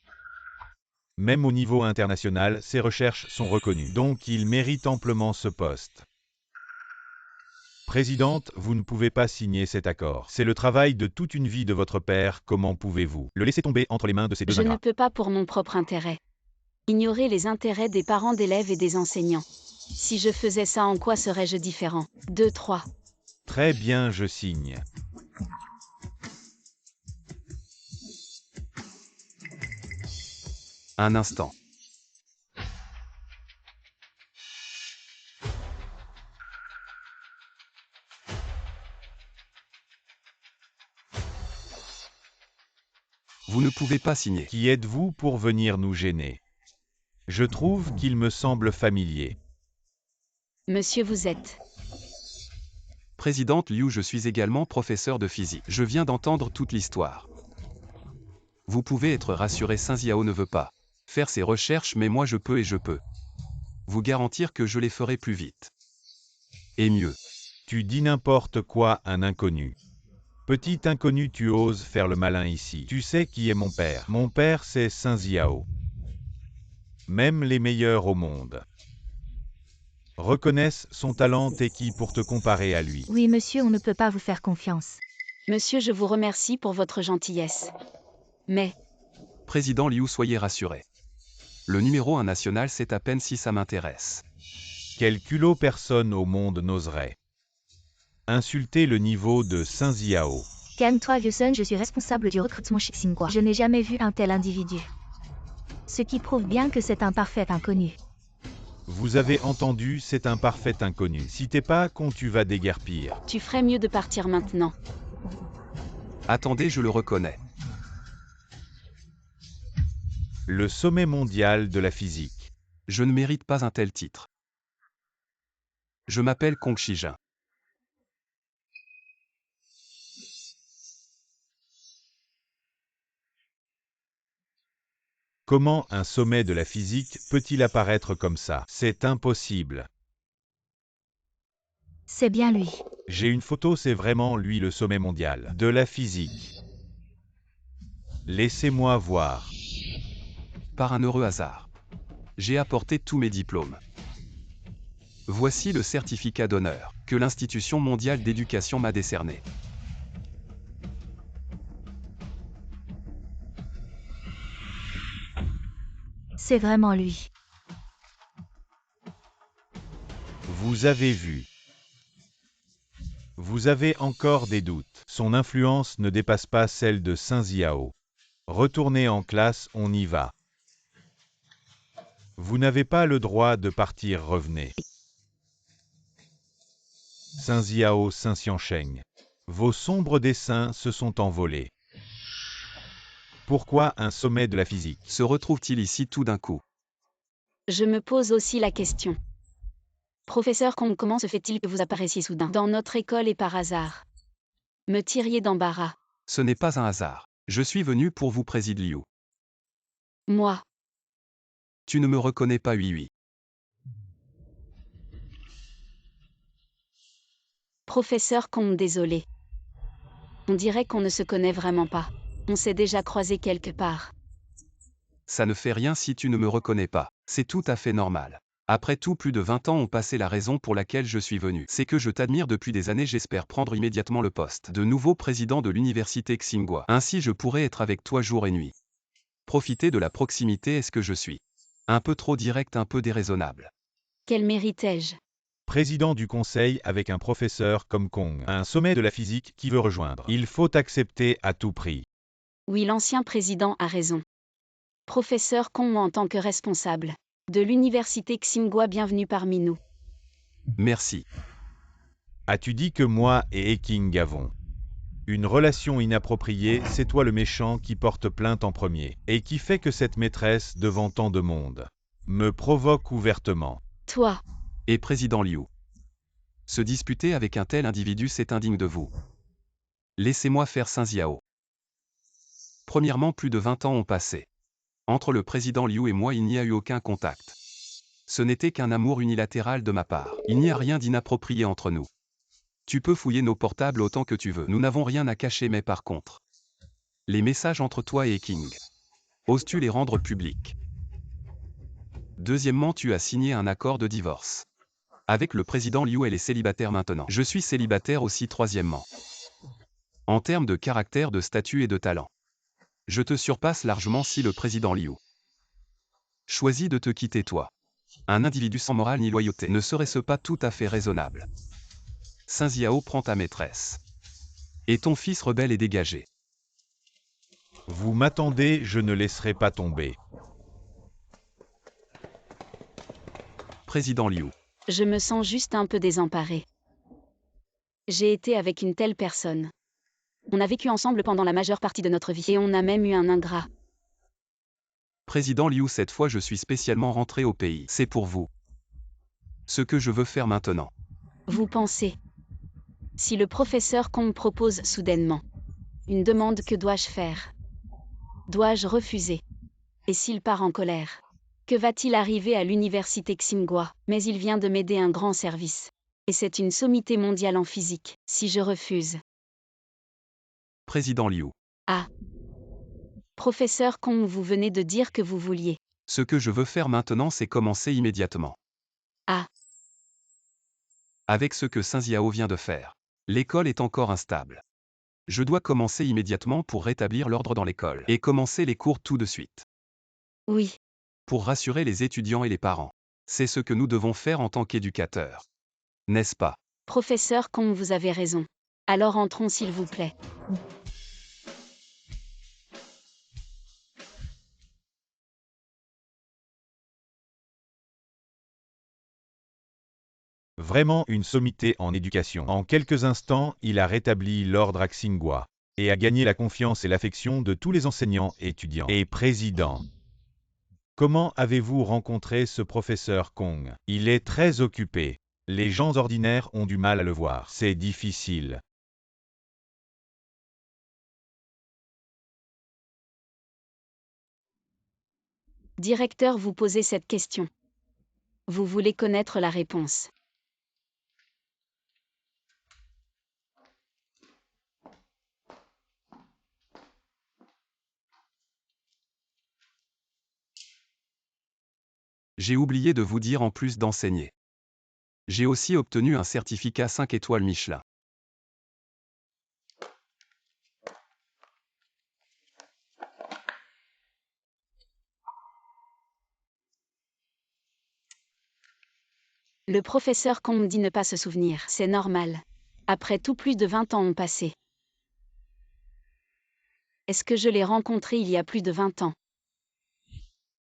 Même au niveau international, ses recherches sont reconnues, donc il mérite amplement ce poste. Présidente, vous ne pouvez pas signer cet accord. C'est le travail de toute une vie de votre père, comment pouvez-vous le laisser tomber entre les mains de ces deux Je ingrats? ne peux pas pour mon propre intérêt. Ignorer les intérêts des parents d'élèves et des enseignants. Si je faisais ça, en quoi serais-je différent? 2, 3. Très bien, je signe. Un instant. Vous ne pouvez pas signer. Qui êtes-vous pour venir nous gêner? Je trouve qu'il me semble familier. Monsieur, vous êtes. Présidente Liu, je suis également professeur de physique. Je viens d'entendre toute l'histoire. Vous pouvez être rassuré, Saint Ziao ne veut pas faire ses recherches, mais moi je peux et je peux vous garantir que je les ferai plus vite. Et mieux. Tu dis n'importe quoi, un inconnu. Petit inconnu, tu oses faire le malin ici. Tu sais qui est mon père? Mon père, c'est Saint Ziao. Même les meilleurs au monde reconnaissent son talent, et qui pour te comparer à lui? Oui, monsieur, on ne peut pas vous faire confiance. Monsieur, je vous remercie pour votre gentillesse. Mais, Président Liu, soyez rassuré. Le numéro 1 national, c'est à peine si ça m'intéresse. Quel culot, personne au monde n'oserait insulter le niveau de Saint Ziao. Calme-toi, vieux Sun, je suis responsable du recrutement chez Xinghua. Je n'ai jamais vu un tel individu. Ce qui prouve bien que c'est un parfait inconnu. Vous avez entendu, c'est un parfait inconnu. Si t'es pas con, tu vas déguerpir. Tu ferais mieux de partir maintenant. Attendez, je le reconnais. Le sommet mondial de la physique. Je ne mérite pas un tel titre. Je m'appelle Kong Shijin. Comment un sommet de la physique peut-il apparaître comme ça? C'est impossible. C'est bien lui. J'ai une photo, c'est vraiment lui le sommet mondial de la physique. Laissez-moi voir. Par un heureux hasard. J'ai apporté tous mes diplômes. Voici le certificat d'honneur que l'Institution mondiale d'éducation m'a décerné. C'est vraiment lui. Vous avez vu. Vous avez encore des doutes. Son influence ne dépasse pas celle de Saint Ziao. Retournez en classe, on y va. Vous n'avez pas le droit de partir, revenez. Saint Ziao, Saint Xiansheng. Vos sombres desseins se sont envolés. Pourquoi un sommet de la physique Se retrouve-t-il ici tout d'un coup? Je me pose aussi la question. Professeur Kong, comment se fait-il que vous apparaissiez soudain dans notre école et par hasard? Me tiriez d'embarras. Ce n'est pas un hasard. Je suis venu pour vous, Président Liu. Moi, Tu ne me reconnais pas, oui. professeur Kong, désolé. On dirait qu'on ne se connaît vraiment pas. On s'est déjà croisé quelque part. Ça ne fait rien si tu ne me reconnais pas. C'est tout à fait normal. Après tout, plus de 20 ans ont passé. La raison pour laquelle je suis venu, c'est que je t'admire depuis des années. J'espère prendre immédiatement le poste de nouveau président de l'université Tsinghua. Ainsi je pourrai être avec toi jour et nuit. Profiter de la proximité. Est-ce que je suis un peu trop direct, un peu déraisonnable? Quel mérite ai-je? Président du conseil avec un professeur comme Kong, un sommet de la physique qui veut rejoindre. Il faut accepter à tout prix. Oui, l'ancien président a raison. Professeur Kong, en tant que responsable de l'université Tsinghua, bienvenue parmi nous. Merci. As-tu dit que moi et Eking avons une relation inappropriée? C'est toi le méchant qui porte plainte en premier, et qui fait que cette maîtresse, devant tant de monde, me provoque ouvertement. Toi, Et Président Liu. Se disputer avec un tel individu, c'est indigne de vous. Laissez-moi faire Saint Ziao. Premièrement, plus de 20 ans ont passé. Entre le président Liu et moi, il n'y a eu aucun contact. Ce n'était qu'un amour unilatéral de ma part. Il n'y a rien d'inapproprié entre nous. Tu peux fouiller nos portables autant que tu veux. Nous n'avons rien à cacher, mais par contre, les messages entre toi et King, oses-tu les rendre publics? Deuxièmement, tu as signé un accord de divorce. Avec le président Liu, elle est célibataire maintenant. Je suis célibataire aussi. Troisièmement, en termes de caractère, de statut et de talent, je te surpasse largement. Si le président Liu choisit de te quitter, toi, un individu sans morale ni loyauté, ne serait-ce pas tout à fait raisonnable? Saint Ziao, prend ta maîtresse. Et ton fils rebelle est dégagé. Vous m'attendez, je ne laisserai pas tomber. Président Liu. je me sens juste un peu désemparée. J'ai été avec une telle personne. On a vécu ensemble pendant la majeure partie de notre vie et on a même eu un ingrat. Président Liu, cette fois je suis spécialement rentré au pays. C'est pour vous. Ce que je veux faire maintenant. Vous pensez? Si le professeur Kong propose soudainement une demande, que dois-je faire? Dois-je refuser? Et s'il part en colère? Que va-t-il arriver à l'université Tsinghua? Mais il vient de m'aider un grand service. Et c'est une sommité mondiale en physique. Si je refuse? Président Liu. Ah. Professeur Kong, vous venez de dire que vous vouliez. Ce que je veux faire maintenant, c'est commencer immédiatement. Ah. Avec ce que Saint Ziao vient de faire. L'école est encore instable. Je dois commencer immédiatement pour rétablir l'ordre dans l'école. Et commencer les cours tout de suite. Oui. Pour rassurer les étudiants et les parents. C'est ce que nous devons faire en tant qu'éducateurs. N'est-ce pas? Professeur Kong, vous avez raison. Alors entrons s'il vous plaît. Vraiment une sommité en éducation. En quelques instants, il a rétabli l'ordre à Xinghua et a gagné la confiance et l'affection de tous les enseignants, étudiants et présidents. Comment avez-vous rencontré ce professeur Kong? Il est très occupé. Les gens ordinaires ont du mal à le voir. C'est difficile. Directeur, vous posez cette question. Vous voulez connaître la réponse. J'ai oublié de vous dire en plus d'enseigner. J'ai aussi obtenu un certificat 5 étoiles Michelin. Le professeur Kong dit ne pas se souvenir. C'est normal. Après tout, plus de 20 ans ont passé. Est-ce que je l'ai rencontré il y a plus de 20 ans?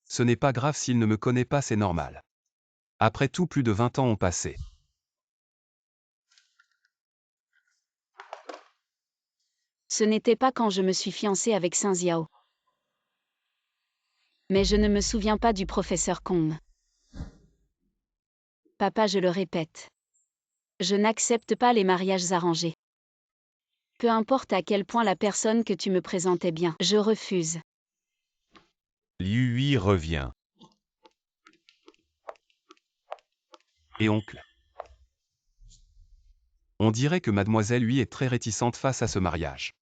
Ce n'est pas grave s'il ne me connaît pas, c'est normal. Après tout, plus de 20 ans ont passé. Ce n'était pas quand je me suis fiancée avec Saint Xiao. Mais je ne me souviens pas du professeur Kong. Papa, je le répète. Je n'accepte pas les mariages arrangés. Peu importe à quel point la personne que tu me présentais bien, je refuse. Liu Hui revient. Et oncle? On dirait que mademoiselle lui est très réticente face à ce mariage.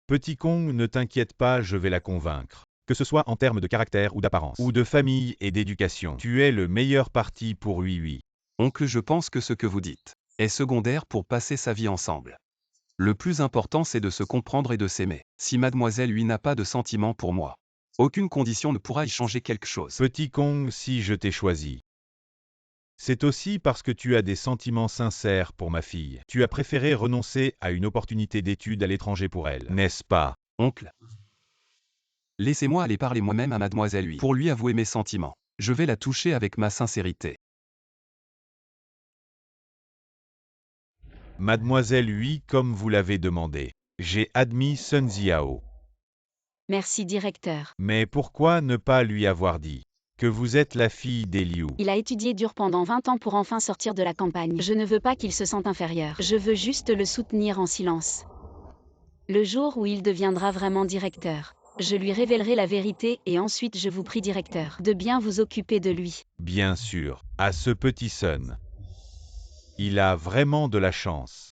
Petit Kong, ne t'inquiète pas, je vais la convaincre. Que ce soit en termes de caractère ou d'apparence, ou de famille et d'éducation, tu es le meilleur parti pour Hui Hui. Oncle, je pense que ce que vous dites est secondaire pour passer sa vie ensemble. Le plus important, c'est de se comprendre et de s'aimer. Si mademoiselle lui n'a pas de sentiments pour moi, aucune condition ne pourra y changer quelque chose. Petit Kong, si je t'ai choisi, c'est aussi parce que tu as des sentiments sincères pour ma fille. Tu as préféré renoncer à une opportunité d'études à l'étranger pour elle, n'est-ce pas? Oncle, laissez-moi aller parler moi-même à mademoiselle lui pour lui avouer mes sentiments. Je vais la toucher avec ma sincérité. Mademoiselle Hui, comme vous l'avez demandé, j'ai admis Sun Xiao. Merci, directeur. Mais pourquoi ne pas lui avoir dit que vous êtes la fille d'Eliu? Il a étudié dur pendant 20 ans pour enfin sortir de la campagne. Je ne veux pas qu'il se sente inférieur. Je veux juste le soutenir en silence. Le jour où il deviendra vraiment directeur, je lui révélerai la vérité et ensuite je vous prie, directeur, de bien vous occuper de lui. Bien sûr, à ce petit Sun. Il a vraiment de la chance.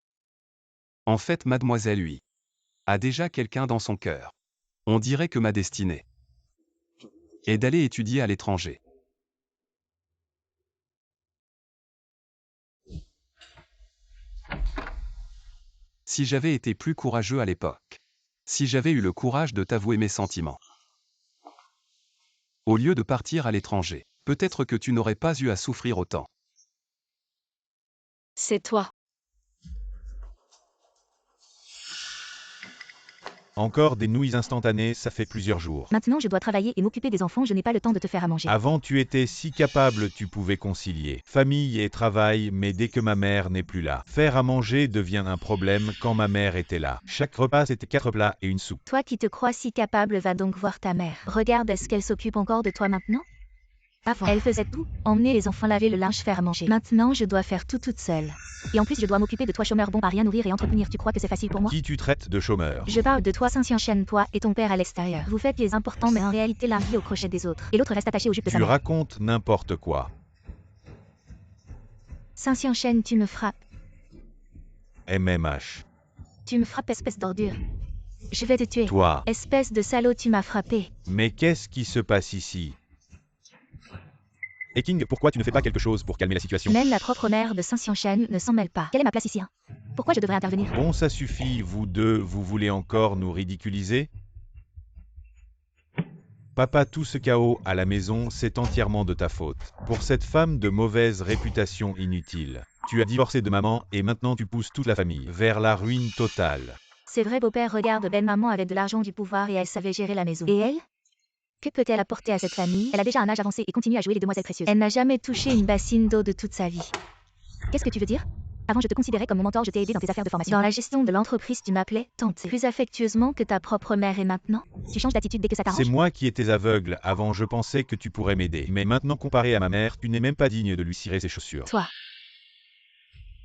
En fait, mademoiselle lui a déjà quelqu'un dans son cœur. On dirait que ma destinée est d'aller étudier à l'étranger. Si j'avais été plus courageux à l'époque, si j'avais eu le courage de t'avouer mes sentiments, au lieu de partir à l'étranger, peut-être que tu n'aurais pas eu à souffrir autant. C'est toi. Encore des nouilles instantanées, ça fait plusieurs jours. Maintenant, je dois travailler et m'occuper des enfants, je n'ai pas le temps de te faire à manger. Avant, tu étais si capable, tu pouvais concilier famille et travail, mais dès que ma mère n'est plus là, faire à manger devient un problème quand ma mère était là. Chaque repas, c'était 4 plats et une soupe. Toi qui te crois si capable, va donc voir ta mère. Regarde, est-ce qu'elle s'occupe encore de toi maintenant? Avant, elle faisait tout. Emmener les enfants, laver le linge, faire à manger. Maintenant, je dois faire tout toute seule. Et en plus, je dois m'occuper de toi, chômeur bon à rien nourrir et entretenir. Tu crois que c'est facile pour moi? Qui tu traites de chômeur? Je parle de toi, Saint-Xianchen, toi et ton père à l'extérieur. Vous faites les importants, mais en réalité, l'un vit au crochet des autres. Et l'autre reste attaché aux jupes de sa Tu mère. racontes n'importe quoi. Saint-Xianchen, tu me frappes. MMH. Tu me frappes, espèce d'ordure. Je vais te tuer. Toi. Espèce de salaud, tu m'as frappé. Mais qu'est-ce qui se passe ici? Et King, pourquoi tu ne fais pas quelque chose pour calmer la situation? Même la propre mère de Saint-Xianchen ne s'en mêle pas. Quelle est ma place ici, hein? Pourquoi je devrais intervenir? Bon, ça suffit, vous deux, vous voulez encore nous ridiculiser? Papa, tout ce chaos à la maison, c'est entièrement de ta faute. Pour cette femme de mauvaise réputation inutile. Tu as divorcé de maman et maintenant tu pousses toute la famille vers la ruine totale. C'est vrai, beau-père, regarde, belle-maman avait de l'argent, du pouvoir et elle savait gérer la maison. Et elle? Que peut-elle apporter à cette famille? Elle a déjà un âge avancé et continue à jouer les demoiselles précieuses. Elle n'a jamais touché une bassine d'eau de toute sa vie. Qu'est-ce que tu veux dire? Avant, je te considérais comme mon mentor, je t'ai aidé dans tes affaires de formation. Dans la gestion de l'entreprise, tu m'appelais tante. Plus affectueusement que ta propre mère et maintenant, tu changes d'attitude dès que ça t'arrange. C'est moi qui étais aveugle, avant je pensais que tu pourrais m'aider. Mais maintenant comparé à ma mère, tu n'es même pas digne de lui cirer ses chaussures. Toi.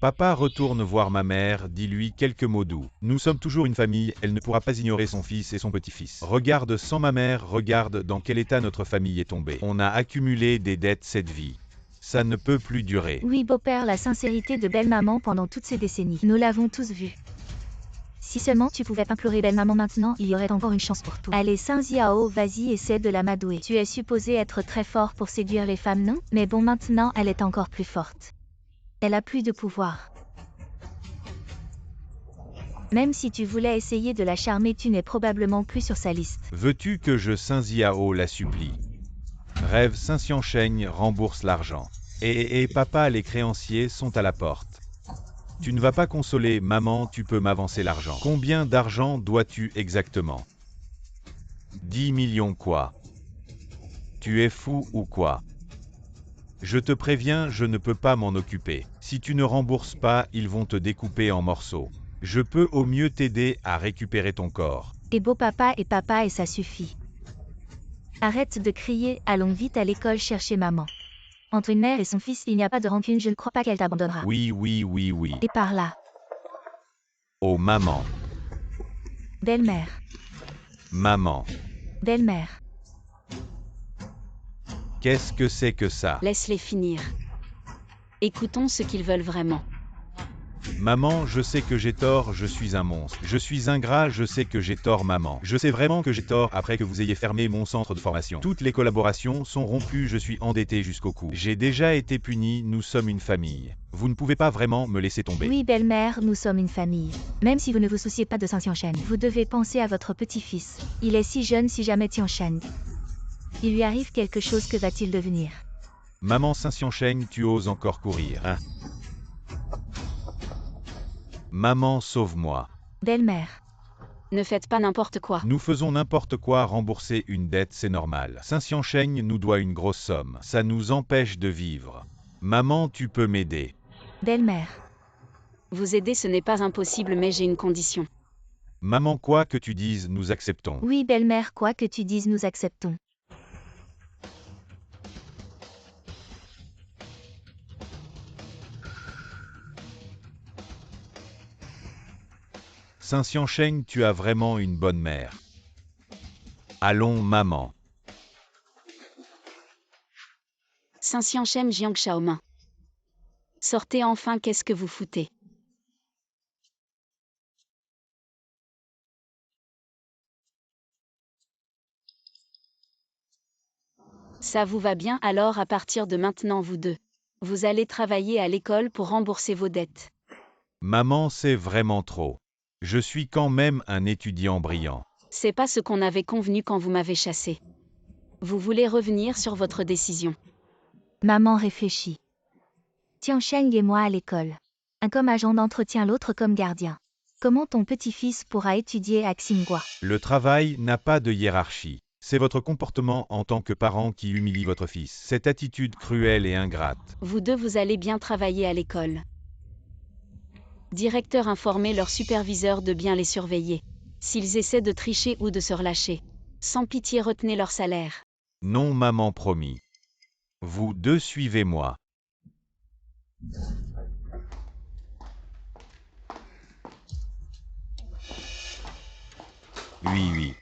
Papa retourne voir ma mère, dis-lui quelques mots doux. Nous sommes toujours une famille, elle ne pourra pas ignorer son fils et son petit-fils. Regarde sans ma mère, regarde dans quel état notre famille est tombée. On a accumulé des dettes cette vie. Ça ne peut plus durer. Oui, beau-père, la sincérité de belle-maman pendant toutes ces décennies. Nous l'avons tous vu. Si seulement tu pouvais implorer belle-maman maintenant, il y aurait encore une chance pour toi. Allez, Saint Xiao, vas-y, essaie de l'amadouer. Tu es supposé être très fort pour séduire les femmes, non? Mais bon, maintenant, elle est encore plus forte. Elle a plus de pouvoir. Même si tu voulais essayer de la charmer, tu n'es probablement plus sur sa liste. Veux-tu que je Saint Xiao la supplie? Rêve Saint Xiancheng rembourse l'argent. Et papa, les créanciers sont à la porte. Tu ne vas pas consoler maman, tu peux m'avancer l'argent. Combien d'argent dois-tu exactement? 10 millions quoi? Tu es fou ou quoi? Je te préviens, je ne peux pas m'en occuper. Si tu ne rembourses pas, ils vont te découper en morceaux. Je peux au mieux t'aider à récupérer ton corps. Et beau papa et ça suffit. Arrête de crier, allons vite à l'école chercher maman. Entre une mère et son fils, il n'y a pas de rancune, je ne crois pas qu'elle t'abandonnera. Oui. Et par là. Oh maman. Belle-mère. Maman. Belle-mère. Qu'est-ce que c'est que ça? Laisse-les finir. Écoutons ce qu'ils veulent vraiment. Maman, je sais que j'ai tort, je suis un monstre. Je suis ingrat, je sais que j'ai tort maman. Je sais vraiment que j'ai tort après que vous ayez fermé mon centre de formation. Toutes les collaborations sont rompues, je suis endetté jusqu'au cou. J'ai déjà été puni, nous sommes une famille. Vous ne pouvez pas vraiment me laisser tomber. Oui, belle-mère, nous sommes une famille. Même si vous ne vous souciez pas de Saint Xiancheng, vous devez penser à votre petit-fils. Il est si jeune, si jamais Xiancheng. Il lui arrive quelque chose, que va-t-il devenir? Maman Saint Xiancheng, tu oses encore courir, hein? Maman, sauve-moi. Belle-mère. Ne faites pas n'importe quoi. Nous faisons n'importe quoi, rembourser une dette, c'est normal. Saint Xiancheng nous doit une grosse somme. Ça nous empêche de vivre. Maman, tu peux m'aider. Belle-mère. Vous aider, ce n'est pas impossible, mais j'ai une condition. Maman, quoi que tu dises, nous acceptons. Oui, belle-mère, quoi que tu dises, nous acceptons. Saint Xiancheng, tu as vraiment une bonne mère. Allons, maman. Saint Xiancheng Jiang Xiaomin. Sortez enfin, qu'est-ce que vous foutez? Ça vous va bien, alors à partir de maintenant vous deux. Vous allez travailler à l'école pour rembourser vos dettes. Maman, c'est vraiment trop. Je suis quand même un étudiant brillant. C'est pas ce qu'on avait convenu quand vous m'avez chassé. Vous voulez revenir sur votre décision. Maman réfléchit. Xiancheng et moi à l'école. Un comme agent d'entretien, l'autre comme gardien. Comment ton petit-fils pourra étudier à Xinghua? Le travail n'a pas de hiérarchie. C'est votre comportement en tant que parent qui humilie votre fils. Cette attitude cruelle et ingrate. Vous deux, vous allez bien travailler à l'école. Directeur, informez leurs superviseurs de bien les surveiller. S'ils essaient de tricher ou de se relâcher. Sans pitié, retenez leur salaire. Non, maman, promis. Vous deux suivez-moi. Oui.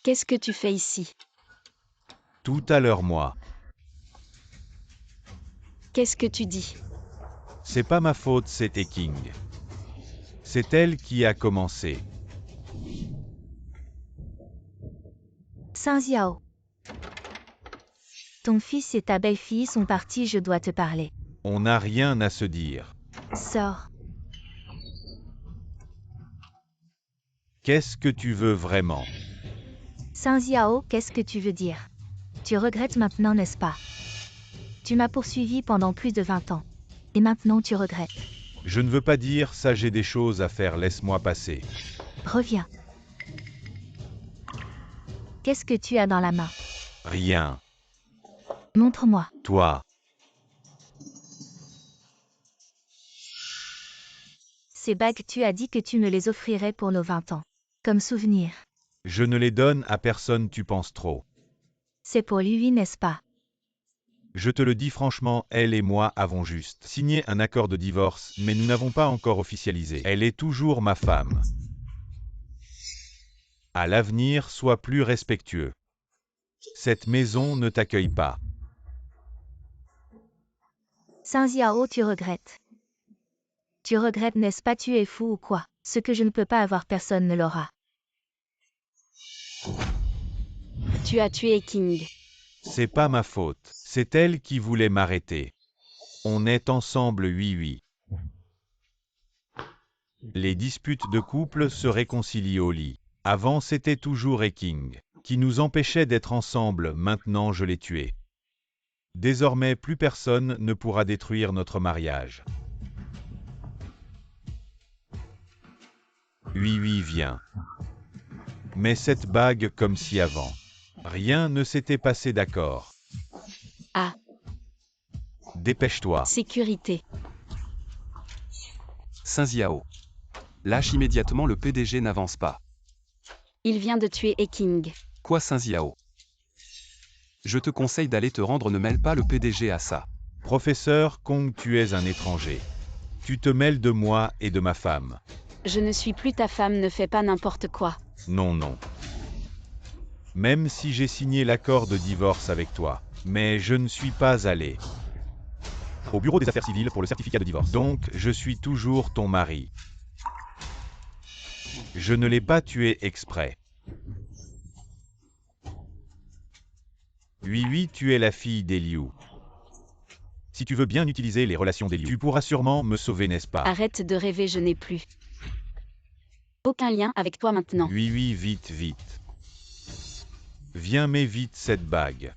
Qu'est-ce que tu fais ici? Tout à l'heure, moi. Qu'est-ce que tu dis? C'est pas ma faute, c'était King. C'est elle qui a commencé. Saint Xiao. Ton fils et ta belle-fille sont partis, je dois te parler. On n'a rien à se dire. Sors. Qu'est-ce que tu veux vraiment? Saint Xiao, qu'est-ce que tu veux dire? Tu regrettes maintenant, n'est-ce pas? Tu m'as poursuivi pendant plus de 20 ans. Et maintenant tu regrettes. Je ne veux pas dire ça, j'ai des choses à faire, laisse-moi passer. Reviens. Qu'est-ce que tu as dans la main? Rien. Montre-moi. Toi. Ces bagues, tu as dit que tu me les offrirais pour nos 20 ans. Comme souvenir. Je ne les donne à personne, tu penses trop. C'est pour lui, n'est-ce pas? Je te le dis franchement, elle et moi avons juste signé un accord de divorce, mais nous n'avons pas encore officialisé. Elle est toujours ma femme. À l'avenir, sois plus respectueux. Cette maison ne t'accueille pas. Saint Xiao, tu regrettes. Tu regrettes, n'est-ce pas? Tu es fou ou quoi? Ce que je ne peux pas avoir, personne ne l'aura. Tu as tué King. C'est pas ma faute. C'est elle qui voulait m'arrêter. On est ensemble, oui. Les disputes de couple se réconcilient au lit. Avant, c'était toujours King qui nous empêchait d'être ensemble, maintenant je l'ai tué. Désormais, plus personne ne pourra détruire notre mariage. Oui, viens. Mets cette bague comme si avant. Rien ne s'était passé, d'accord. Ah, Dépêche-toi. sécurité. Saint Xiao. Lâche immédiatement, le PDG n'avance pas. Il vient de tuer King. Quoi, Saint Xiao? Je te conseille d'aller te rendre, ne mêle pas le PDG à ça. Professeur Kong, tu es un étranger. Tu te mêles de moi et de ma femme. Je ne suis plus ta femme, ne fais pas n'importe quoi. Non. Même si j'ai signé l'accord de divorce avec toi, mais je ne suis pas allé au bureau des affaires civiles pour le certificat de divorce. Donc, je suis toujours ton mari. Je ne l'ai pas tué exprès. Oui, tu es la fille d'Eliu. Si tu veux bien utiliser les relations d'Eliu, tu pourras sûrement me sauver, n'est-ce pas? Arrête de rêver, je n'ai plus aucun lien avec toi maintenant. Oui, vite. Viens, mets vite cette bague.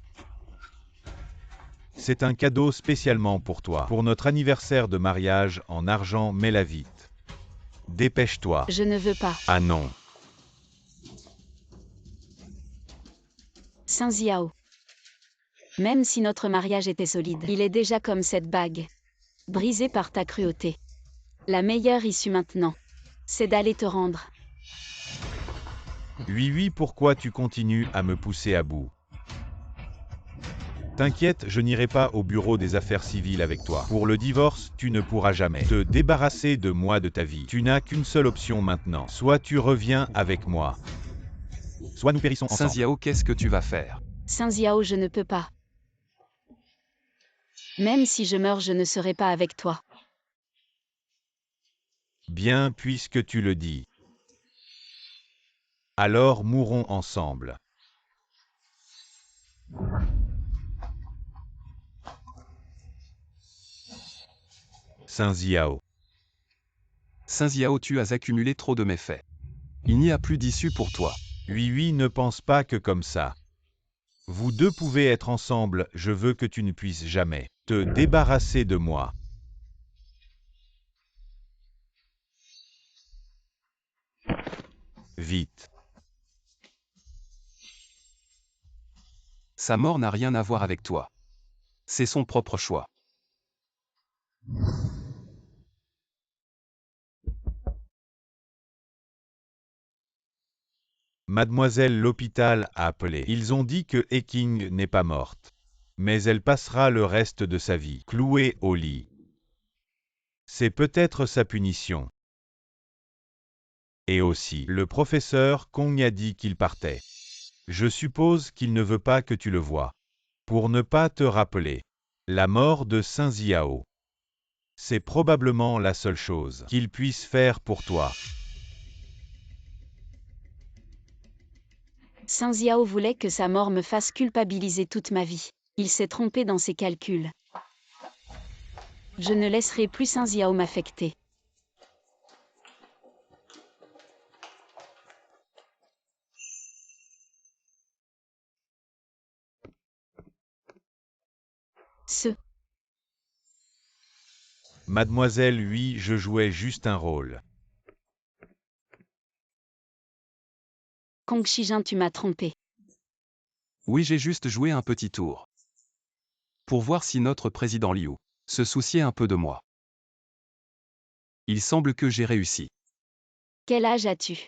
C'est un cadeau spécialement pour toi. Pour notre anniversaire de mariage en argent, mets-la vite. Dépêche-toi. Je ne veux pas. Ah non. Saint Xiao. Même si notre mariage était solide, il est déjà comme cette bague. Brisé par ta cruauté. La meilleure issue maintenant, c'est d'aller te rendre. Oui, pourquoi tu continues à me pousser à bout? T'inquiète, je n'irai pas au bureau des affaires civiles avec toi. Pour le divorce, tu ne pourras jamais te débarrasser de moi, de ta vie. Tu n'as qu'une seule option maintenant. Soit tu reviens avec moi, soit nous périssons Saint ensemble. Xiao, qu'est-ce que tu vas faire? Saint Xiao, je ne peux pas. Même si je meurs, je ne serai pas avec toi. Bien, puisque tu le dis. Alors mourons ensemble. Saint Xiao. Saint Xiao, tu as accumulé trop de méfaits. Il n'y a plus d'issue pour toi. Oui, ne pense pas que comme ça. Vous deux pouvez être ensemble, je veux que tu ne puisses jamais te débarrasser de moi. Vite. Sa mort n'a rien à voir avec toi. C'est son propre choix. Mademoiselle, l'hôpital a appelé. Ils ont dit que King n'est pas morte. Mais elle passera le reste de sa vie clouée au lit. C'est peut-être sa punition. Et aussi, le professeur Kong a dit qu'il partait. Je suppose qu'il ne veut pas que tu le voies. Pour ne pas te rappeler la mort de Saint Xiao. C'est probablement la seule chose qu'il puisse faire pour toi. Saint Xiao voulait que sa mort me fasse culpabiliser toute ma vie. Il s'est trompé dans ses calculs. Je ne laisserai plus Saint Xiao m'affecter. Mademoiselle, oui, je jouais juste un rôle. Kong Shijin, tu m'as trompé. Oui, j'ai juste joué un petit tour. pour voir si notre président Liu se souciait un peu de moi. Il semble que j'ai réussi. Quel âge as-tu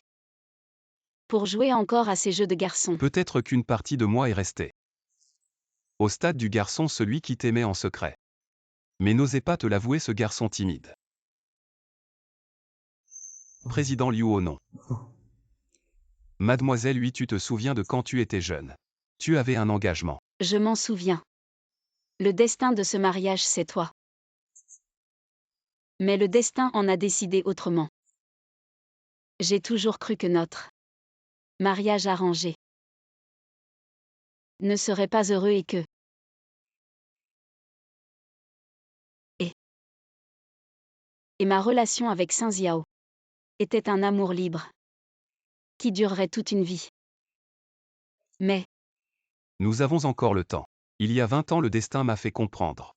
pour jouer encore à ces jeux de garçons? Peut-être qu'une partie de moi est restée. Au stade du garçon, celui qui t'aimait en secret. Mais n'osait pas te l'avouer, ce garçon timide. Président Liu au nom. Mademoiselle, oui, tu te souviens de quand tu étais jeune. Tu avais un engagement. Je m'en souviens. Le destin de ce mariage, c'est toi. Mais le destin en a décidé autrement. J'ai toujours cru que notre mariage arrangé ne serait pas heureux et que et ma relation avec Saint Xiao était un amour libre qui durerait toute une vie. Mais Nous avons encore le temps. Il y a 20 ans, le destin m'a fait comprendre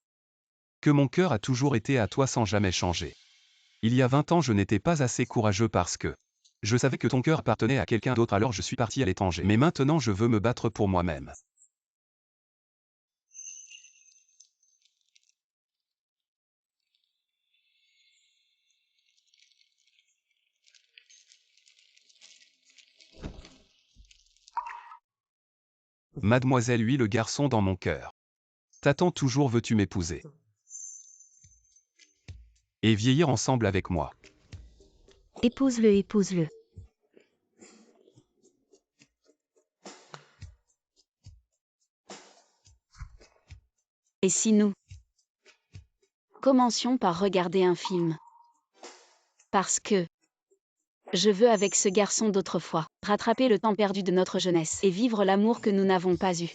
que mon cœur a toujours été à toi sans jamais changer. Il y a 20 ans, je n'étais pas assez courageux parce que je savais que ton cœur appartenait à quelqu'un d'autre, alors je suis parti à l'étranger. Mais maintenant, je veux me battre pour moi-même. Mademoiselle, oui, le garçon dans mon cœur. T'attends toujours, veux-tu m'épouser et vieillir ensemble avec moi? Épouse-le, épouse-le. et si nous commencions par regarder un film? Parce que je veux, avec ce garçon d'autrefois, rattraper le temps perdu de notre jeunesse et vivre l'amour que nous n'avons pas eu.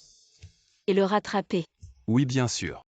Et le rattraper. Oui, bien sûr.